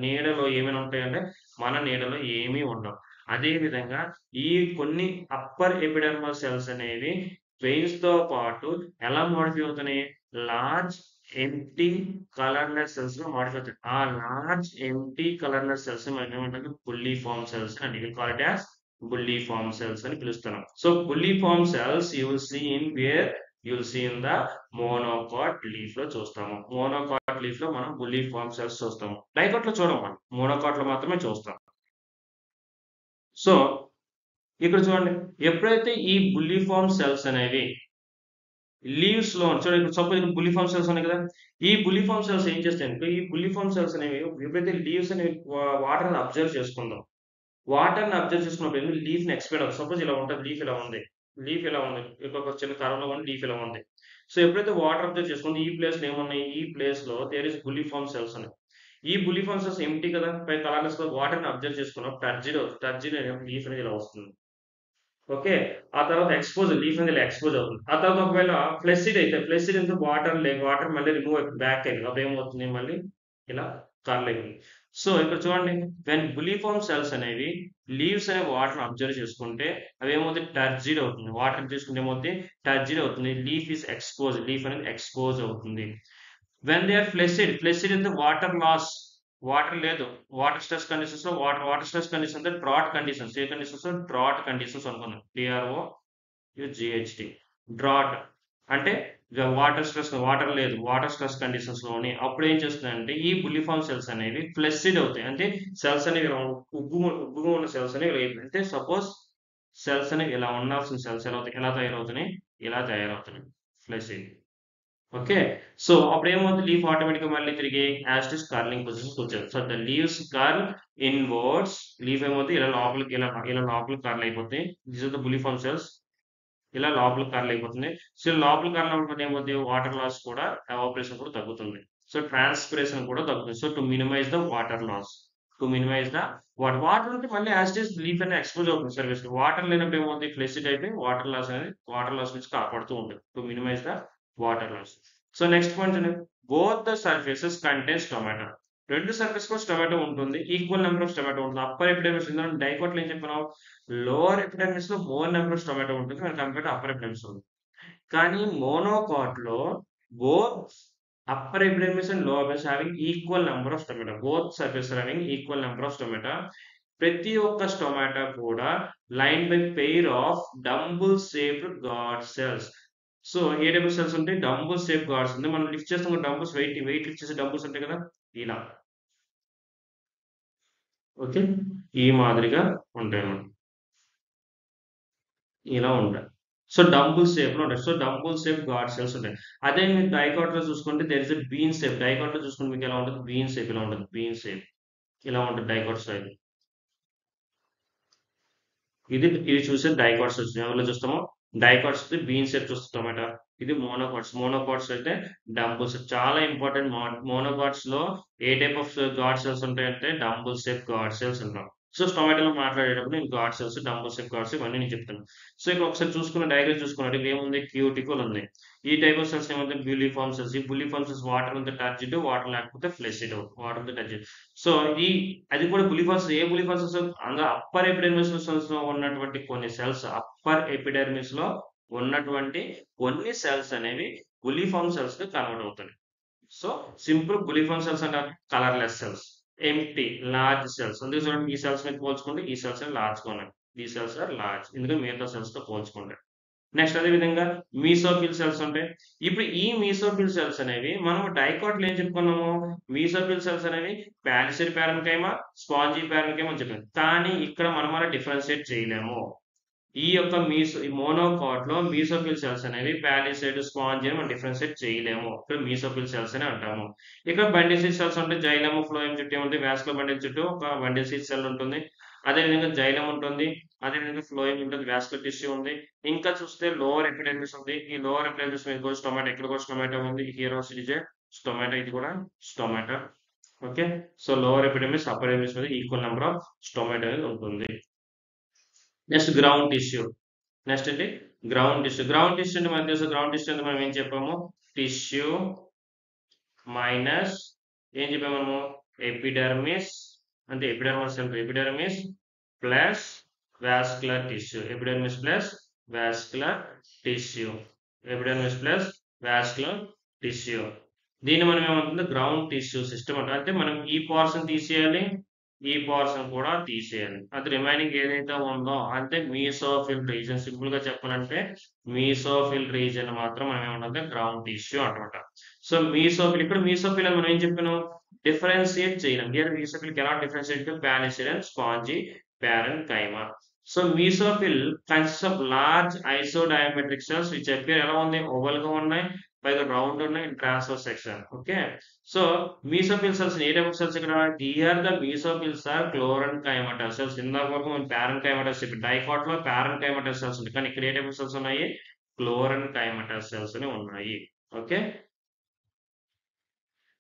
Speaker 1: నీడలో ఏమైనా ఉంటాయంటే మన నీడలో ఏమీ ఉండవు. అదే విధంగా ఈ కొన్ని అప్పర్ ఎపిడెర్మల్ సెల్స్ అనేవి వెయిన్స్ తో పాటు ఎలా మాడిఫై అవుతున్నాయి? లార్జ్ ఎంప్టీ కలర్లెస్ సెల్స్ గా మాడిఫై అవుతాయి. ఆ లార్జ్ ఎంప్టీ కలర్లెస్ సెల్స్ మనం ఏమంటాం? బుల్లిఫార్మ్ సెల్స్ అని call it as bulliform cells అని పిలుస్తున్నాం. So bulliform cells you will see in the monocot leaf లో చూస్తాము. మోనోకాట్ లీఫ్ లో మనం బుల్లిఫార్మ్ సెల్స్ చూస్తాము. డైకాట్ లో చూడం, మనం మోనోకాట్ లో మాత్రమే చూస్తాం. సో ఇక్కడ చూడండి, ఎప్పుడైతే ఈ బుల్లిఫార్మ్ సెల్స్ అనేవి లీవ్స్ లో చూడండి, సపోజ్ ఇక్కడ బుల్లిఫార్మ్ సెల్స్ ఉన్నాయి కదా, ఈ బుల్లిఫార్మ్ సెల్స్ ఏం చేస్తాయంటే ఈ బుల్లిఫార్మ్ సెల్స్ అనేవి ఎప్పుడైతే లీవ్స్ అనేవి వాటర్ ని అబ్జర్వ్ చేసుకుందాం, వాటర్ ని అబ్జర్వ్ చేసుకున్నప్పుడు లీఫ్ ని ఎక్స్పెండ్ అవుతుంది. సపోజ్ ఇలా ఉంటుంది, లీఫ్ ఇలా ఉంది, ఇంకొక చిన్న కరంలో ఉంది, లీఫ్ ఇలా ఉంది. సో ఎప్పుడైతే వాటర్ అబ్జర్వ్ చేసుకుంది, ఈ ప్లేస్ లో ఏమున్నాయి? ఈ ప్లేస్ లో దేర్ ఇస్ బుల్లిఫార్మ్ సెల్స్ ఉన్నాయి. ఈ బుల్లిఫార్మ్ సెల్స్ ఎంప్టీ కదా, పై కలర్లెస్ లో వాటర్ ని అబ్జర్వ్ చేసుకున్నాం, టర్జిడ్ లీఫ్ అనేది ఇలా వస్తుంది. ఓకే. ఆ తర్వాత లీఫ్ అనేది ఇలా ఎక్స్పోజ్ అవుతుంది. ఆ తర్వాత ఒకవేళ ఫ్లెసిడ్ అయితే వాటర్ మళ్ళీ రిమూవ్ అయిపోతుంది, బ్యాక్ అయింది. అప్పుడు ఏమవుతుంది? మళ్ళీ ఇలా కర్ల్ అయిపోయింది. సో ఇక్కడ చూడండి, వెన్ బుల్లిఫార్మ్ సెల్స్ అనేవి లీవ్స్ అనే వాటర్ అబ్జర్వ్ చేసుకుంటే అవి ఏమవుతుంది? టర్జిడ్ అవుతుంది. వాటర్ తీసుకుంటే ఏమవుతుంది? టర్జిడ్ అవుతుంది. లీఫ్ అనేది ఎక్స్పోజ్ అవుతుంది. వెన్ దే ఆర్ ఫ్లెసిడ్ అంటే వాటర్ లేదు. వాటర్ స్ట్రెస్ కండిషన్స్ లో వాటర్ స్ట్రెస్ కండిషన్ అంటే డ్రాట్ కండిషన్స్. ఏ కండిషన్స్? డ్రాట్ కండిషన్స్ అనుకున్నాం. DROUGHT. డ్రాట్ అంటే వాటర్ లేదు, వాటర్ స్ట్రెస్ కండిషన్స్ లోని అప్పుడు ఏం చేస్తుందంటే ఈ బుల్లిఫామ్ సెల్స్ అనేవి ఫ్లెసిడ్ అవుతాయి. అంటే సెల్స్ అనేవి ఉబ్బుగా ఉన్న సెల్స్ అనేవి అంటే సపోజ్ సెల్స్ అనేవి ఇలా ఉండాల్సిన సెల్స్ ఎలా తయారవుతున్నాయి, ఇలా తయారవుతున్నాయి ఫ్లెసిడ్. ఓకే, సో అప్పుడు ఏమవుతుంది, లీఫ్ ఆటోమేటిక్ మళ్ళీ తిరిగి యాస్టిస్ కర్లింగ్ పొజిషన్ వచ్చారు. So the leaves curl inwards, leaf ఏమవుతుంది ఇలా లోపలికి కర్ల్ అయిపోతాయి. దిస్ ఇస్ ద బుల్లిఫామ్ సెల్స్, ఇలా లోపలికి కర్ల్ అయిపోతుంది. సో లోపల కర్ల్ అవ్వడం ఏమవుతుంది, వాటర్ లాస్ కూడా, ఎవాపరేషన్ కూడా తగ్గుతుంది. సో ట్రాన్స్పిరేషన్ కూడా తగ్గుతుంది. So to minimize the water loss, water ఉంటే మళ్ళీ యాస్టిస్ లీఫ్ అనేది ఎక్స్పోజ్ అవుతుంది సర్వీస్. వాటర్ లేనప్పుడు ఏమవుతుంది, ఫ్లెసిడ్ అయిపోయి వాటర్ లాస్ నుంచి కాపాడుతూ ఉంటుంది to minimize the water loss. So next point, both the surfaces contains stomata. రెండు సర్ఫేస్ కూడా టొమాటో ఉంటుంది, ఈక్వల్ నెంబర్ ఆఫ్ టొమాటో ఉంటుంది. అప్పర్ ఎపిడెర్మిస్ డైకోట్లు ఏం చెప్పినాం, లోవర్ ఎపిడెర్మిస్ లో మోర్ నెంబర్ ఆఫ్ టొమాటో ఉంటుంది మన కంపేర్ టు అప్పర్ ఎపిడెర్మిస్ ఉంది. కానీ మోనోకాట్ లో both upper epidermis and lower epidermis having equal number of stomata. Both surfaces are having equal number of stomata. ప్రతి ఒక్క స్టొమాటా కూడా line by pair of dumbbell shaped God cells. So A type of cells ఉంటాయి, dumbbell shape God's ఉంది. మనం lift చేస్తాం dumbbells, weight lift చేసే dumbbells ఉంటాయి కదా, ఇలా ఓకే ఈ మాదిరిగా ఉంటాయి అన్నమాట, ఇలా ఉంటాయి. సో డంబుల్ షేప్ లో ఉంటాయి. So dumbbell shape guard cells ఉంటాయి. అదే మీరు డైకాట్ లో చూసుకుంటే there is bean shape. Dicot లో చూసుకుంటే మీకు ఎలా ఉంటుంది, బీన్ షేప్ ఇలా ఉంటుంది, బీన్ షేప్ ఇలా ఉంటుంది డైకాట్ సైడ్. ఇది చూసే డైకాట్స్ వచ్చింది. ఎవరిలో చూస్తామో డైకాట్స్ బీన్ షేప్ చూస్తామట. ఇది మోనోకాట్స్ అయితే డంబుల్స్. చాలా ఇంపార్టెంట్, మోనోకాట్స్ లో ఏ టైప్ ఆఫ్ గాడ్ సెల్స్ ఉంటాయంటే డంబుల్ షేప్ గాడ్ సెల్స్ ఉంటాం. సో టొమాటోలో మాట్లాడేటప్పుడు నేను God cells, dumbbell shape guard cells ఇవన్నీ నేను చెప్తాను. సో ఇక్కడ ఒకసారి చూసుకున్న డయాగ్రామ్ చూసుకున్నట్టు ఇక్కడ ఏముంది, క్యూటికల్ ఉంది. ఈ టైప్ ఆఫ్ సెల్స్ ఏమంటే బుల్లిఫామ్ సెల్స్. ఈ బుల్లిఫామ్ సెల్స్ వాటర్ ఉంది టచ్డ్, వాటర్ లేకపోతే ఫ్లెసిడ్, వాటర్ ఉంది టచ్డ్. సో అది కూడా బుల్లిఫామ్స్. ఏ బుల్లిఫామ్స్ అందులో అప్పర్ ఎపిడెర్మిస్ లో ఉన్నటువంటి కొన్ని సెల్స్, అప్పర్ ఎపిడెర్మిస్ లో ఉన్నటువంటి కొన్ని సెల్స్ అనేవి బుల్లిఫామ్ సెల్స్ గా కన్వర్ట్ అవుతాయి. సో సింపుల్ బుల్లిఫామ్ సెల్స్ అంటే colourless cells, empty large cells. అందుకే చూడండి ఈ సెల్స్ మీద పోల్చుకుంటే ఈ సెల్స్ లార్జ్ గా ఉన్నాయి, ఈ సెల్స్ ఆర్ లార్జ్, ఎందుకంటే మిగతా సెల్స్ తో పోల్చుకుంటే. నెక్స్ట్ అదే విధంగా మీసోఫిల్ సెల్స్ ఉంటాయి. ఇప్పుడు ఈ మీసోఫిల్ సెల్స్ అనేవి మనం డైకాట్ లో ఏం చెప్పుకున్నాము, మీసోఫిల్ సెల్స్ అనేవి పాలిసిడ్ ప్యారెన్కైమా, స్పాంజీ ప్యారెన్కైమా అని చెప్పాము. కానీ ఇక్కడ మనం అలా డిఫరెన్షియేట్ చేయలేము. ఈ యొక్క మోనోకాట్ లో మీసోఫిల్ సెల్స్ అనేవి పాలిసైడ్, స్పాంజ్ అని మనం డిఫరెన్షియేట్ చేయలేము. ఇక్కడ మీసోఫిల్ సెల్స్ అని అంటాము. ఇక్కడ బండిల్ సెల్స్ ఉంటాయి, జైలము ఫ్లోయం చుట్టూ ఉంటుంది, వాస్కులర్ బండిల్ చుట్టూ ఒక బండిల్ సెల్ ఉంటుంది. అదేవిధంగా జైలం ఉంటుంది, అదేవిధంగా ఫ్లోయం ఉంటుంది, వాస్కులర్ టిష్యూ ఉంది. ఇంకా చూస్తే లోవర్ ఎపిడెర్మిస్ ఉంది. ఈ లోవర్ ఎపిడెర్మిస్ మీద కూడా స్టొమాటో, ఇక్కడ కూడా స్టొమాటో ఉంది. హీరోస్ ఇజే స్టొమాటో, ఇది కూడా స్టొమాటో. Okay, so lower epidermis, upper epidermis మీద ఈక్వల్ నెంబర్ ఆఫ్ స్టొమాటో అనేది ఉంటుంది. Next ground tissue. నెక్స్ట్ అంటే గ్రౌండ్ టిష్యూ. గ్రౌండ్ టిష్యూ అంటే మనకు తెలుసు, గ్రౌండ్ టిష్యూ అంటే మనం ఏం చెప్పాము, టిష్యూ మైనస్ ఏం చెప్పాము మనము, ఎపిడెర్మిస్ అంటే epidermis plus vascular tissue. Epidermis plus vascular tissue, epidermis plus vascular tissue. దీన్ని మనం ఏమంటుంది, గ్రౌండ్ టిష్యూ సిస్టమ్ అంటే. అంటే మనం ఈ పోర్షన్ తీసేయాలి, ఈ పోర్షన్ కూడా తీసేయాలి. అది రిమైనింగ్ ఏదైతే ఉందో అంటే మీసోఫిల్ రీజన్. సింపుల్ గా చెప్పాలంటే మీసోఫిల్ రీజన్ మాత్రం మనం ఏమంటే గ్రౌండ్ టిష్యూ అనమాట. సో మీసోఫిల్, ఇక్కడ మీసోఫిల్ అని మనం ఏం చెప్పాను, డిఫరెన్షియేట్ చేయలేం. Here mesophyll cannot differentiate to palisade and spongy parenchyma. So mesophyll consist of large isodiametric cells which appear ఎలా ఉంది, ఓవల్ గా ఉన్నాయి, పైగా రౌండ్ ఉన్నాయి, transverse section. Okay, so mesophyll cells ఏ టైప్ ఆఫ్ సెల్స్ ఇక్కడ, here the mesophylls are chlorenchymata cells. ఇందాక వరకు మనం ప్యారెన్కైమటా చెప్పి డైకాట్ లో ప్యారెన్కైమటా సెల్స్ ఉంటాయి, కానీ ఇక్కడ ఏ టైప్ ఆఫ్ సెల్స్ ఉన్నాయి, క్లోరెన్కైమటా సెల్స్ అని ఉన్నాయి. ఓకే,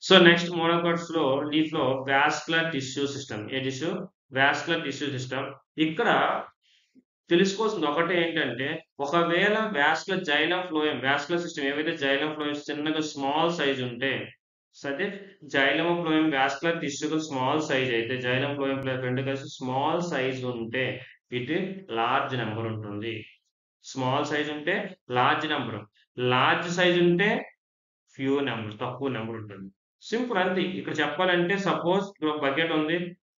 Speaker 1: సో నెక్స్ట్ మోనోకాట్స్ లో లీఫ్ లో వాస్కులర్ టిష్యూ సిస్టమ్. ఏ టిష్యూ, వాస్కులర్ టిష్యూ సిస్టమ్. ఇక్కడ తెలుసుకోవాల్సింది ఒకటి ఏంటంటే, ఒకవేళ వాస్కులర్ సిస్టమ్ ఏవైతే జైలం ఫ్లోయం చిన్నగా స్మాల్ సైజ్ ఉంటే, సరే జైలం ఫ్లోయం వాస్కులర్ టిష్యూగా స్మాల్ సైజ్ అయితే, జైలం ఫ్లోయం రెండు కలిసి స్మాల్ సైజ్ ఉంటే ఇది లార్జ్ నెంబర్ ఉంటుంది. స్మాల్ సైజ్ ఉంటే లార్జ్ నెంబర్, లార్జ్ సైజ్ ఉంటే ఫ్యూ నెంబర్, తక్కువ నెంబర్ ఉంటుంది. సింపుల్ అంతే. ఇక్కడ చెప్పాలంటే సపోజ్ బకెట్ ఉంది,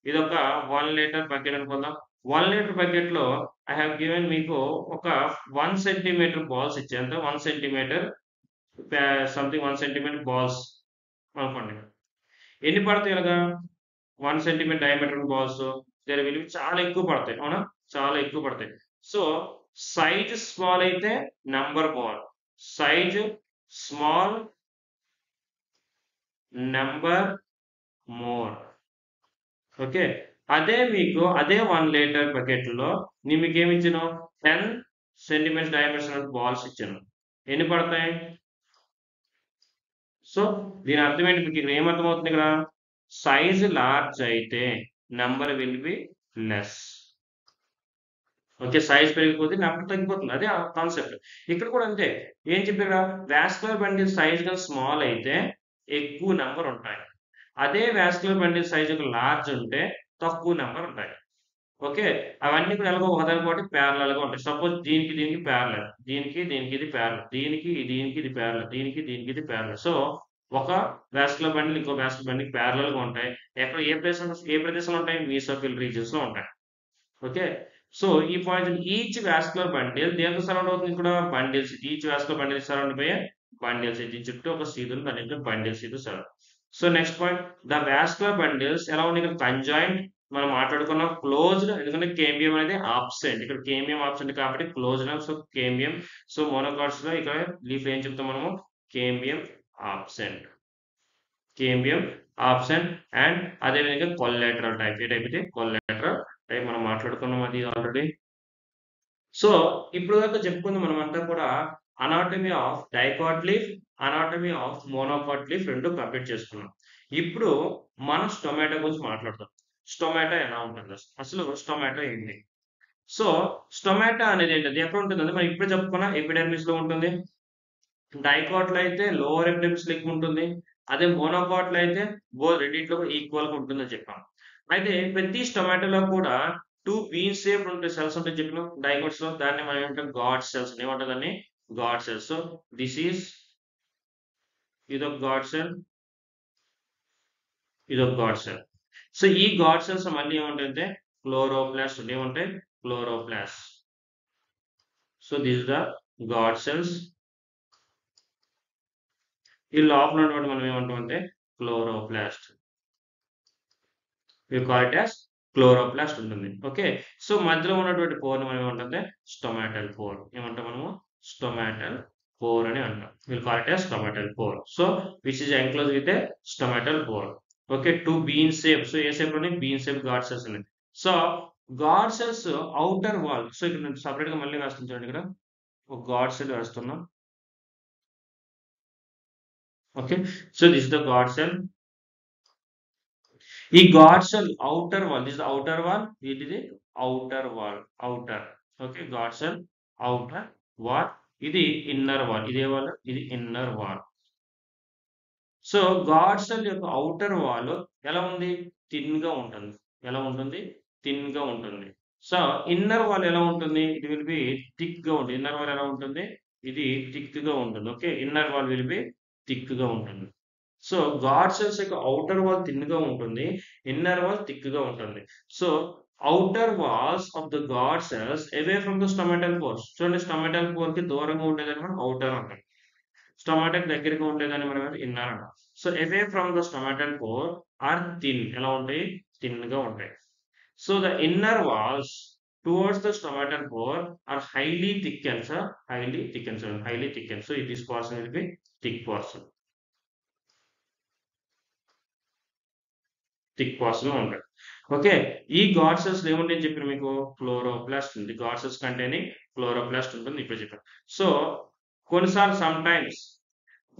Speaker 1: ఇది ఒక 1 లీటర్ బకెట్ అనుకుందాం. 1 లీటర్ బకెట్ లో ఐ హావ్ గివెన్ మీకు ఒక 1 సెంటీమీటర్ బాల్స్ ఇచ్చాను. ఎంత 1 సెంటీమీటర్ సంథింగ్ 1 సెంటీమీటర్ బాల్స్ అనుకోండి. ఎన్ని పడతాయి ఇలాగా 1 సెంటీమీటర్ డయామీటర్ బాల్స్ దీని విలువ చాలా ఎక్కువ పడతాయి. అవునా? చాలా ఎక్కువ పడతాయి. సో సైజ్ స్మాల్ అయితే number more, size small number more. Okay, అదే మీకు అదే 1 లీటర్ బకెట్ లో నేను మీకు ఏమి ఇచ్చాను 10 సెంటీమీటర్ డయామీటర్ బాల్స్ ఇచ్చాను. ఎన్ని పడతాయి? సో దీని అర్థం ఏంటి? మీకు ఇక్కడ ఏమర్థమవుతుంది? ఇక్కడ సైజ్ లార్జ్ అయితే number will be less. Okay, size పెరిగిపోతే నెంబర్ తగ్గిపోతుంది. అదే కాన్సెప్ట్. ఇక్కడ కూడా అంతే. ఏం చెప్పారు? వాస్కులర్ బండిల్ సైజ్ గా స్మాల్ అయితే ఎక్కువ నెంబర్ ఉంటాయి. అదే వాస్కులర్ బండిల్ సైజ్ ఒక లార్జ్ ఉంటే తక్కువ నెంబర్ ఉంటాయి. ఓకే, అవన్నీ కూడా ఎలాగో ఒకదానికొకటి ప్యారలల్ గా ఉంటాయి. సపోజ్ దీనికి దీనికి ప్యారలల్, దీనికి దీనికి ఇది ప్యారలల్, దీనికి దీనికి ఇది ప్యారలల్, దీనికి దీనికి ఇది ప్యారలల్. సో ఒక వాస్కులర్ బండిల్ ఇంకో వాస్కులర్ బండిల్ ప్యారలల్ గా ఉంటాయి. ఎక్కడ ఏ ప్రదేశంలో ఉంటాయి? మీసోఫిల్ రీజియన్స్ లో ఉంటాయి. ఓకే, సో ఈ పాయింట్ ఈచ్ వాస్కులర్ బండిల్ దేంతో సరౌండ్ అవుతుంది? ఇక్కడ bundles. Each vascular bundle surround by bundles. ఇది చుట్టూ ఒక సీడ్ ఉంది, దాని బండిల్స్ ఇది surround. So next point, the vascular bundles ఎలా ఉంది? ఇక్కడ కంజాయింట్ మనం మాట్లాడుకున్నాం, క్లోజ్డ్. ఎందుకంటే కేంబియం అనేది ఆబ్సెంట్. ఇక్కడ కేంబియం ఆబ్సెంట్ కాబట్టి closed. So cambium. So monocots లో ఇక్కడ లీఫ్ ఏం చెప్తాం మనము? Cambium absent, cambium absent. And అదే విధంగా కొల్లాటరల్ టైప్. ఏ టైప్ అయితే కొల్లాటరల్ టైప్ మనం మాట్లాడుకున్నాం అది ఆల్రెడీ. సో ఇప్పుడు దాకా చెప్పుకుంది మనం అంతా కూడా anatomy of dicot leaf, anatomy of monocot leaf రెండు కంప్లీట్ చేసుకున్నాం. ఇప్పుడు మనం స్టొమాటో గురించి మాట్లాడతాం. స్టొమాటో ఎలా ఉంటుంది? అసలు స్టొమాటో ఏంటి? సో స్టొమాటో అనేది ఏంటంటే ఎక్కడ ఉంటుందంటే మనం ఇప్పుడు చెప్పుకున్న ఎపిడెర్మిస్ లో ఉంటుంది. డైకాట్ లో అయితే లోవర్ ఎపిడెర్మిస్ లో ఎక్కువ ఉంటుంది. అదే మోనోకాట్ లో అయితే రెండింటిలో ఈక్వల్ గా ఉంటుందని చెప్పాం. అయితే ప్రతి స్టొమాటోలో కూడా 2 బీన్ షేప్ ఉంటే సెల్స్ ఉంటాయి చెప్పినాం డైకాట్స్ లో. దాన్ని మనం ఏమంటాం? Guard cells. ఏమంటుందని? Guard cells. So this is ఇదొక గాడ్ సెల్, ఇదొక గాడ్ సెల్. సో ఈ గాడ్ సెల్స్ మళ్ళీ ఏమంటాయంటే క్లోరోప్లాస్ట్. ఏముంటాయి? Chloroplast. So this the guard cells. ఈ లోపల ఉన్నటువంటి మనం ఏమంటాం అంటే chloroplast. We call it as chloroplast ఉంటుంది. ఓకే, సో మధ్యలో ఉన్నటువంటి పోర్ మనం ఏమంటే స్టొమాటల్ పోర్. ఏమంటాం మనము? స్టొమాటల్ పోర్ అని అంటాం. We'll call it as stomatal pore. So which is enclose with a stomatal pore. Okay, 2 bean shape. సో ఏ షేప్ లోని? బీన్ షేప్ గాడ్ సెల్స్ ఉన్నాయి. సో guard cells outer wall. So ఇక్కడ నేను సపరేట్ గా మళ్ళీ వేస్తాను చూడండి. ఇక్కడ ఒక గాడ్ సెల్ వేస్తున్నాం. Okay, so this is the guard cell. ఈ guard cell outer wall, this is the outer wall, it is the outer wall, outer. Okay, God cell outer wall, ఇది ఇన్నర్ వాల్. ఇదే wall, ఇది inner wall. So God cell యొక్క outer wall ఎలా ఉంది? Thin గా ఉంటుంది. ఎలా ఉంటుంది? థిన్ గా ఉంటుంది. సో ఇన్నర్ వాల్ ఎలా ఉంటుంది? ఇట్ విల్ బి థిక్ గా ఉంటుంది. ఇన్నర్ వాల్ ఎలా ఉంటుంది? ఇది థిక్ గా ఉంటుంది. Okay, inner wall will be thick గా ఉంటుంది. సో గాడ్ సెల్స్ యొక్క అవుటర్ వాల్ థిన్ గా ఉంటుంది, ఇన్నర్ వాల్ థిక్ గా ఉంటుంది. So outer walls of the guard cells away from the stomatal pores. చూడండి, స్టొమాటల్ పోర్ కి దూరంగా ఉండేదాన్ని మనం అవుటర్ అంటాం, స్టొమాటల్ దగ్గరగా ఉండేదాన్ని మనం ఇన్నర్ అంటాం. So away from the stomatal pore are thin. ఎలా ఉంటాయి? థిన్ గా ఉంటాయి. So the inner walls towards the stomatal pore are highly thickened. highly thickened. So this portion will be thick portion. Thick portion ఉంటాయి. Okay, ఈ guard cells ఏముంటాయని చెప్పిన మీకు? Chloroplast ఉంది. God cells containing chloroplast ఉంటుంది ఇప్పుడు చెప్పాను. సో కొన్నిసార్లు సమ్ టైమ్స్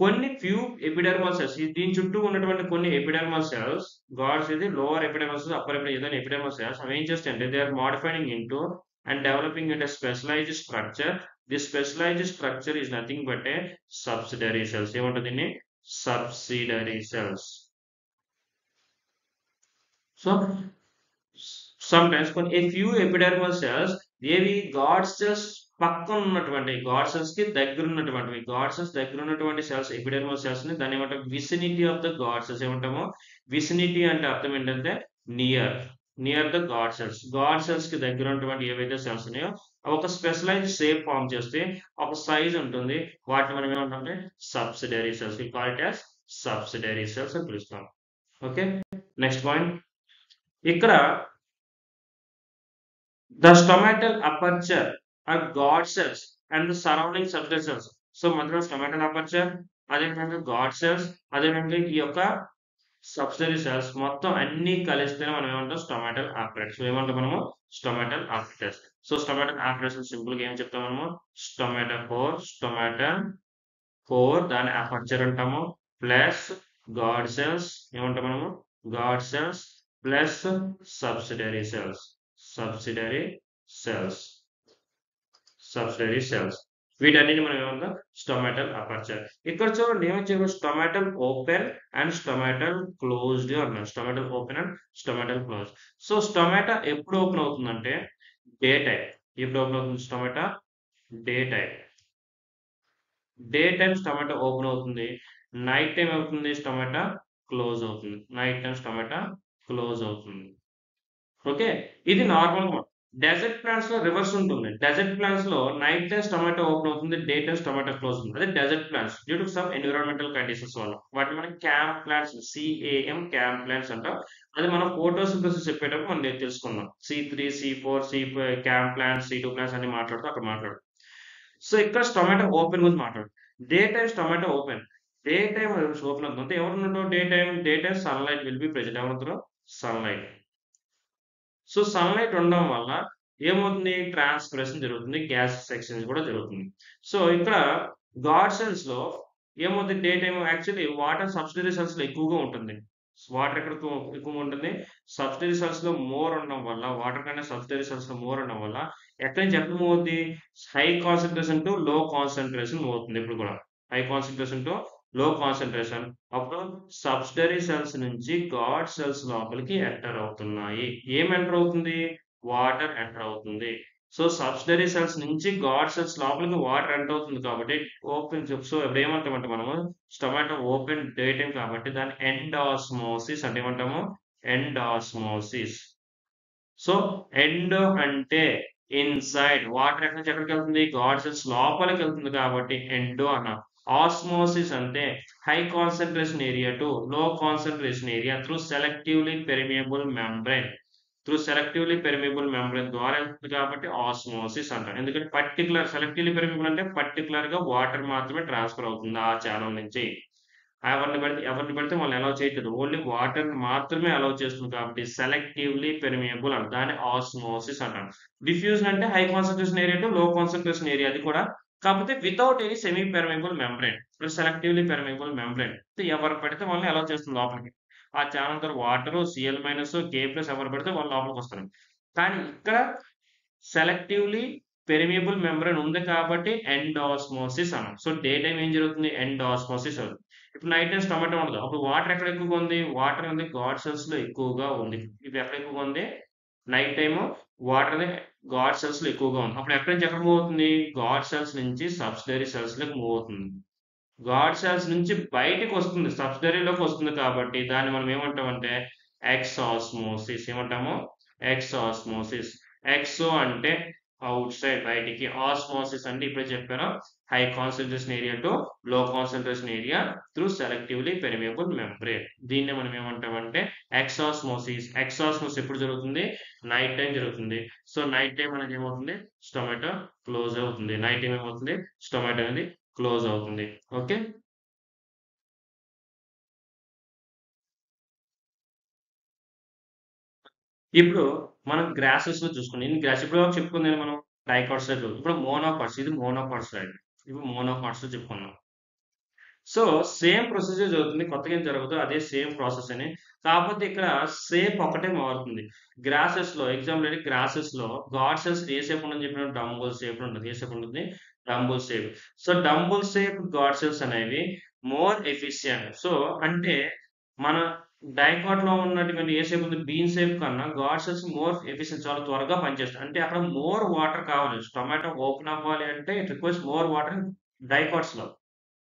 Speaker 1: కొన్ని ఫ్యూ ఎపిడర్మల్ సెల్స్, దీని చుట్టూ ఉన్నటువంటి కొన్ని ఎపిడర్మల్ సెల్స్, గాడ్స్ ఇది లోవర్ ఎపిడర్మల్ సెల్స్, అప్పర్ ఏదైనా ఎపిడర్మల్ సెల్స్, అవి ఏం చేస్తాయంటే they are modifying into and developing into specialised structure. This specialised structure is nothing but a subsidiary cells. ఏమంటుంది దీన్ని? Subsidiary cells. సో సమ్టైమ్స్ కొన్ని a few epidermal cells ఏవి guard cells పక్కన ఉన్నటువంటి గాడ్ సెల్స్ కి దగ్గర ఉన్నటువంటి గాడ్ సెల్స్ దగ్గర ఉన్నటువంటి సెల్స్ ఎపిడర్మల్ సెల్స్ ని దాన్ని ఏమంటాం? Vicinity of the guard cells ఏమంటాము? విసినిటీ అంటే అర్థం ఏంటంటే నియర్ ద గాడ్ సెల్స్ కి దగ్గర ఉన్నటువంటి ఏవైతే సెల్స్ ఉన్నాయో అవి ఒక స్పెషలైజ్ షేప్ ఫామ్ చేస్తే ఒక సైజ్ ఉంటుంది. వాటిని మనం ఏమంటామంటే subsidiary cells. We call it as subsidiary cells అని పిలుస్తాం. Okay, next point. ఇక్కడ the stomatal aperture are guard cells and the surrounding subsidiary cells. So మధ్యలో స్టొమాటల్ అపర్చర్, అదేవిధంగా గాడ్ సెల్స్, అదేవిధంగా ఈ యొక్క సబ్సిడరీ సెల్స్ మొత్తం అన్ని కలిస్తేనే మనం ఏమంటాం స్టొమాటల్ ఆపరేటర్స్. ఏమంటాం మనము stomatal operators. So stomatal operators simple గా ఏం చెప్తాం మనము స్టొమాటల్ కోర్ దాని అపర్చర్ అంటాము, ప్లస్ గాడ్ సెల్స్ ఏమంటాం మనము guard cells plus subsidiary cells వీటన్నిటిని మనం ఏమన్నా స్టొమాటల్ అపర్చర్. ఇక్కడ చూడండి ఏమొచ్చారు stomatal open and stomatal closed అన్నారు. Stomatal open and stomatal close. So stomata ఎప్పుడు ఓపెన్ అవుతుందంటే డే టైం. ఎప్పుడు ఓపెన్ అవుతుంది stomata? Day time stomata open అవుతుంది. నైట్ టైం అవుతుంది స్టొమాటా క్లోజ్ అవుతుంది. ఓకే, ఇది నార్మల్. డెజర్ట్ ప్లాంట్స్ లో రివర్స్ ఉంటుంది. డెజర్ట్ ప్లాంట్స్ లో నైట్ టైమ్స్ టొమాటో ఓపెన్ అవుతుంది, డే టైమ్స్ టొమాటో క్లోజ్ అవుతుంది. అదే desert plants due to some environmental conditions వల్ల వాటిని మనం క్యాంప్ ప్లాంట్స్ క్యాంప్ ప్లాంట్స్ అంటాం. అది మనం ఫోటోసింథసిస్ చెప్పేటప్పుడు మనం తెలుసుకుందాం. C3 C4 camp plants, C2 plants అన్ని మాట్లాడుతూ అక్కడ మాట్లాడు. సో ఇక్కడ టొమాటో ఓపెన్ గురించి మాట్లాడు. డే టైమ్స్ టొమాటో ఓపెన్ అవుతుంది. ఎవరున్నట్టు day time sunlight will be present. ఎవరుంటారు? సన్లైట్. సో సన్లైట్ ఉండడం వల్ల ఏమవుతుంది ట్రాన్స్పిరేషన్ జరుగుతుంది, గ్యాస్ ఎక్స్చేంజ్ కూడా జరుగుతుంది. సో ఇక్కడ గాడ్ సెల్స్ లో ఏమవుతుంది day time actually water subsidiary cells లో ఎక్కువగా ఉంటుంది. వాటర్ ఎక్కడ ఎక్కువగా ఉంటుంది? సబ్సిడరీ సెల్స్ లో మోర్ ఉండడం వల్ల, వాటర్ కన్నా సబ్సిడరీ సెల్స్ లో మోర్ ఉండడం వల్ల ఎక్కడి నుంచి ఎక్కడ మూవ్ అవుతుంది? హై కాన్సన్ట్రేషన్ టు లో కాన్సన్ట్రేషన్ మూవ్ అవుతుంది. ఇప్పుడు కూడా హై కాన్సన్ట్రేషన్ టు లో కాన్సన్ట్రేషన్. అప్పుడు సబ్సిడరీ సెల్స్ నుంచి గాడ్ సెల్స్ లోపలికి ఎంటర్ అవుతున్నాయి. ఏం ఎంటర్ అవుతుంది? వాటర్ ఎంటర్ అవుతుంది. సో సబ్సిడరీ సెల్స్ నుంచి గాడ్ సెల్స్ లోపలికి వాటర్ ఎంటర్ అవుతుంది కాబట్టి ఓపెన్. సో ఇప్పుడు ఏమంటామంటే మనము స్టొమాటో ఓపెన్ డే టైం కాబట్టి దాన్ని ఎండాస్మోసిస్ అంటే ఏమంటాము? ఎండాస్మోసిస్. సో ఎండ్ అంటే ఇన్సైడ్, వాటర్ ఎక్కడి నుంచి ఎక్కడికి వెళ్తుంది? గాడ్ సెల్స్ లోపలికి వెళ్తుంది కాబట్టి ఎండో అన్నాం. ఆస్మోసిస్ అంటే హై కాన్సన్ట్రేషన్ ఏరియా టు లో concentration area through selectively permeable membrane ద్వారా వెళ్తుంది కాబట్టి ఆస్మోసిస్ అంటారు. ఎందుకంటే సెలెక్టివ్లీ పెర్మియబుల్ అంటే పర్టికులర్ గా వాటర్ మాత్రమే ట్రాన్స్ఫర్ అవుతుంది ఆ ఛానల్ నుంచి. ఎవరిని పెడితే వాళ్ళు అలౌ చేయట్లేదు. ఓన్లీ వాటర్ మాత్రమే అలౌ చేస్తుంది కాబట్టి సెలెక్టివ్లీ పెర్మియబుల్ అంటారు. దాన్ని ఆస్మోసిస్ అంటారు. డిఫ్యూజన్ అంటే హై కాన్సన్ట్రేషన్ ఏరియా టు లో కాన్సన్ట్రేషన్ ఏరియా, అది కూడా కాకపోతే without any semi permeable membrane. Selectively permeable membrane ఎవరు పెడితే వాళ్ళని అలౌ చేస్తుంది లోపలికి. ఆ ఛానల్ ద్వారా వాటర్ Cl- K+ ఎవరు పెడితే వాళ్ళు లోపలికి వస్తారు. కానీ ఇక్కడ సెలెక్టివ్లీ పెర్మియబుల్ మెంబ్రెయిన్ ఉంది కాబట్టి ఎండాస్మోసిస్ అన్నాం. సో డే టైం ఏం జరుగుతుంది? ఎండాస్మోసిస్ అవుతుంది. ఇప్పుడు నైట్ టైమ్స్ టొమాటో ఉండదు. అప్పుడు వాటర్ ఎక్కడ ఎక్కువగా ఉంది? వాటర్ అనేది గాడ్ సెల్స్ లో ఎక్కువగా ఉంది. ఇప్పుడు ఎక్కడ ఎక్కువగా ఉంది? నైట్ టైమ్ వాటర్ అనేది గాడ్ సెల్స్ లో ఎక్కువగా ఉంది. అప్పుడు ఎక్కడి నుంచి ఎక్కడ మూవ్ అవుతుంది? గాడ్ సెల్స్ నుంచి సబ్సిడరీ సెల్స్ లోకి మూవ్ అవుతుంది. గాడ్ సెల్స్ నుంచి బయటికి వస్తుంది, సబ్సిడరీలోకి వస్తుంది కాబట్టి దాన్ని మనం ఏమంటామంటే ఎక్సాస్మోసిస్. ఏమంటాము? ఎక్సాస్మోసిస్. ఎక్సో అంటే అవుట్ సైడ్, బయటికి. ఆస్మోసిస్ అంటే ఇప్పుడే చెప్పాను, హై కాన్సన్ట్రేషన్ ఏరియా టు లో concentration area through selectively permeable membrane. దీన్ని మనం ఏమంటామంటే ఎక్సాస్మోసిస్. ఎక్సాస్మోసిస్ ఎప్పుడు జరుగుతుంది? నైట్ టైం జరుగుతుంది. సో నైట్ టైం అనేది ఏమవుతుంది? స్టొమాటో క్లోజ్ అవుతుంది. నైట్ టైం ఏమవుతుంది? స్టొమాటో అనేది క్లోజ్ అవుతుంది. ఓకే, ఇప్పుడు మనం గ్రాసెస్ లో చూసుకున్నాం. ఇన్ని గ్రాస్ ఇప్పుడు చెప్పుకుంది మనం డైకాట్స్. ఇప్పుడు మోనోకాట్స్. ఇది మోనోకాట్స్ రైడ్. ఇప్పుడు మోనోకాట్స్ చెప్పుకున్నాం. సో సేమ్ ప్రొసీజర్ జరుగుతుంది, కొత్తగా ఏం జరగదు, అదే సేమ్ ప్రాసెస్ అని. కాకపోతే ఇక్కడ షేప్ ఒకటే మారుతుంది. గ్రాసెస్ లో ఎగ్జాంపుల్ గ్రాసెస్ లో గాడ్ సెల్స్ ఏ షేప్ ఉండని చెప్పిన డంబుల్ షేప్ ఉంటుంది. ఏ షేప్ ఉంటుంది? Dumbbell shape. So dumbbell shape guard cells అనేవి మోర్ ఎఫిషియంట్. సో అంటే మన డైకాట్ లో ఉన్నటువంటి ఏ షేప్ ఉంది? బీన్ షేప్ కన్నా గాడ్ సెల్స్ మోర్ ఎఫిషియెంట్, చాలా త్వరగా పనిచేస్తాయి. అంటే అక్కడ మోర్ వాటర్ కావాలి. టొమాటో ఓపెన్ అవ్వాలి అంటే it requires more water.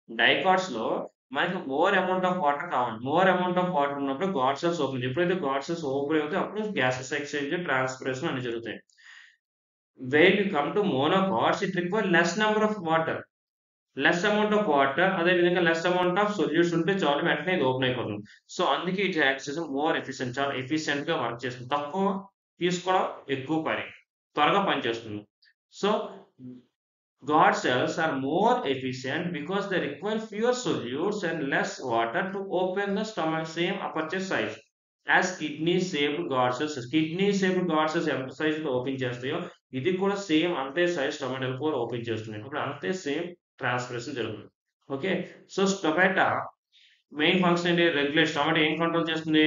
Speaker 1: Dicots లో మనకి మోర్ అమౌంట్ ఆఫ్ వాటర్ కావాలి. మోర్ అమౌంట్ ఆఫ్ వాటర్ ఉన్నప్పుడు గాడ్ సెల్స్ ఓపెన్. ఎప్పుడైతే గాడ్ సెల్స్ ఓపెన్ అవుతాయో అప్పుడు గ్యాసెస్ ఎక్స్చేంజ్, ట్రాన్స్పిరేషన్ అన్ని జరుగుతాయి. When you come to monocots, it requires less number of water. Less amount of water, అదే విధంగా less amount of solution ఉంటే చాలు వెంటనే ఇది ఓపెన్ అయిపోతుంది. సో అందుకే ఇట్ యాక్ట్స్ మోర్ ఎఫిషియెంట్, చాలా ఎఫిషియెంట్ గా వర్క్ చేస్తుంది. తక్కువ తీసుకోవడం, ఎక్కువ పని, త్వరగా పనిచేస్తుంది. So God cells are more efficient because they require fewer solutes and less water to open the stomach, same aperture size as kidney shaped God cells. Kidney shaped God cells ఎంత size తో open చేస్తాయో ఇది కూడా same అంతే size stomatal కూడా open చేస్తుంది. ఇప్పుడు అంతే సేమ్ ట్రాన్స్పిరేషన్ జరుగుతుంది. Okay, so stomata main function ఏంటి? రెగ్యులేట్. స్టొమాటో ఏం కంట్రోల్ చేస్తుంది?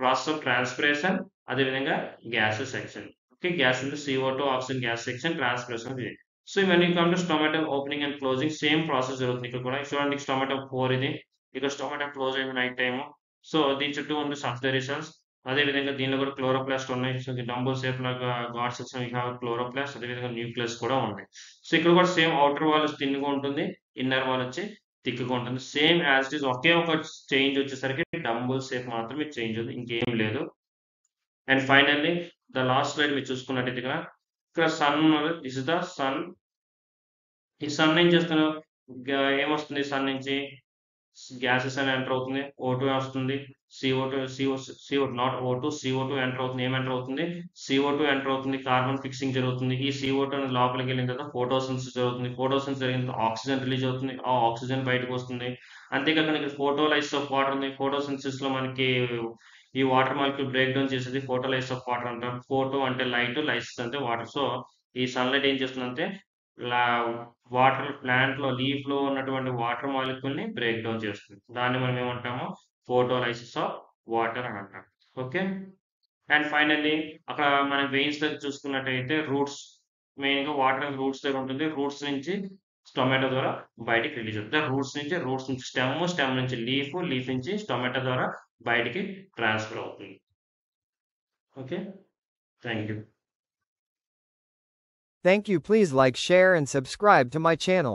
Speaker 1: ప్రాసెస్ ఆఫ్ ట్రాన్స్పిరేషన్, అదేవిధంగా గ్యాసెస్ సెక్షన్. ఓకే, గ్యాస్ అంటే CO2 oxygen gas section, transpiration. So when you come to stomatal opening and closing, same process జరుగుతుంది ఇక్కడ కూడా. చూడండి, స్టొమాటో 4 ఇది. ఇక్కడ స్టొమాటో క్లోజ్ అయింది నైట్ టైమ్. సో దీని చుట్టూ ఉంది సబ్సిడరీ సెల్స్. అదే విధంగా దీనిలో కూడా క్లోరోప్లాస్ట్ ఉన్నాయి. సో డంబుల్ షేప్ లాగా గాడ్ సెల్స్ క్లోరోప్లాస్ట్, అదే విధంగా న్యూక్లియస్ కూడా ఉన్నాయి. సో ఇక్కడ కూడా సేమ్ అవుటర్ వాల్ థిన్ గా ఉంటుంది, ఇన్నర్ వాల్ వచ్చి థిక్ గా ఉంటుంది. Same as it is. ఒకే ఒక చేంజ్ వచ్చేసరికి డంబుల్ షేప్ మాత్రమే చేంజ్ ఉంది, ఇంకేం లేదు. And finally the last slide మీరు చూసుకున్నట్టయితే ఇక్కడ సన్ ఉన్నది. This is the sun. ఈ సన్ ఏం చేస్తున్నారు? ఏమొస్తుంది సన్ నుంచి? గ్యాసెస్ అని ఎంటర్ అవుతుంది, O2 వస్తుంది, CO2 not O2, CO2 enter అవుతుంది. ఏం ఎంటర్ అవుతుంది? CO2 ఎంటర్ అవుతుంది, కార్బన్ ఫిక్సింగ్ జరుగుతుంది. ఈ CO2 అనేది లోపలికి వెళ్ళిన తర్వాత ఫోటోసిన్సిస్ జరుగుతుంది. ఫోటోసిన్సిస్ జరిగిన తర్వాత ఆక్సిజన్ రిలీజ్ అవుతుంది, ఆ ఆక్సిజన్ బయటకు వస్తుంది. అంతేకాకుండా ఇక్కడ ఫోటోలైసిస్ ఆఫ్ వాటర్ ఉంది. ఫోటోసిన్సిస్ లో మనకి ఈ వాటర్ మాలిక్యూల్ బ్రేక్ డౌన్ చేసేది ఫోటోలైసిస్ ఆఫ్ వాటర్ అంటారు. ఫోటో అంటే లైట్, లైసిస్ అంటే వాటర్. సో ఈ సన్లైట్ ఏం చేస్తుందంటే వాటర్ ప్లాంట్ లో లీఫ్ లో ఉన్నటువంటి వాటర్ మాలిక్యూల్ ని బ్రేక్ డౌన్ చేస్తుంది. దాన్ని మనం ఏమంటాము? ఫోటోలైసిస్ ఆఫ్ వాటర్ అని అంటాం. ఓకే, అండ్ ఫైనల్లీ అక్కడ మనం వెయిన్స్ దగ్గర చూసుకున్నట్టయితే రూట్స్, మెయిన్ గా వాటర్ రూట్స్ దగ్గర ఉంటుంది. రూట్స్ నుంచి టొమాటో ద్వారా బయటికి రిలీజ్ అవుతుంది. రూట్స్ నుంచి స్టెమ్ నుంచి లీఫ్ నుంచి టొమాటో ద్వారా బయటికి ట్రాన్స్ఫర్ అవుతుంది. Okay, thank you.
Speaker 2: Thank you. Please like, share and subscribe to my channel.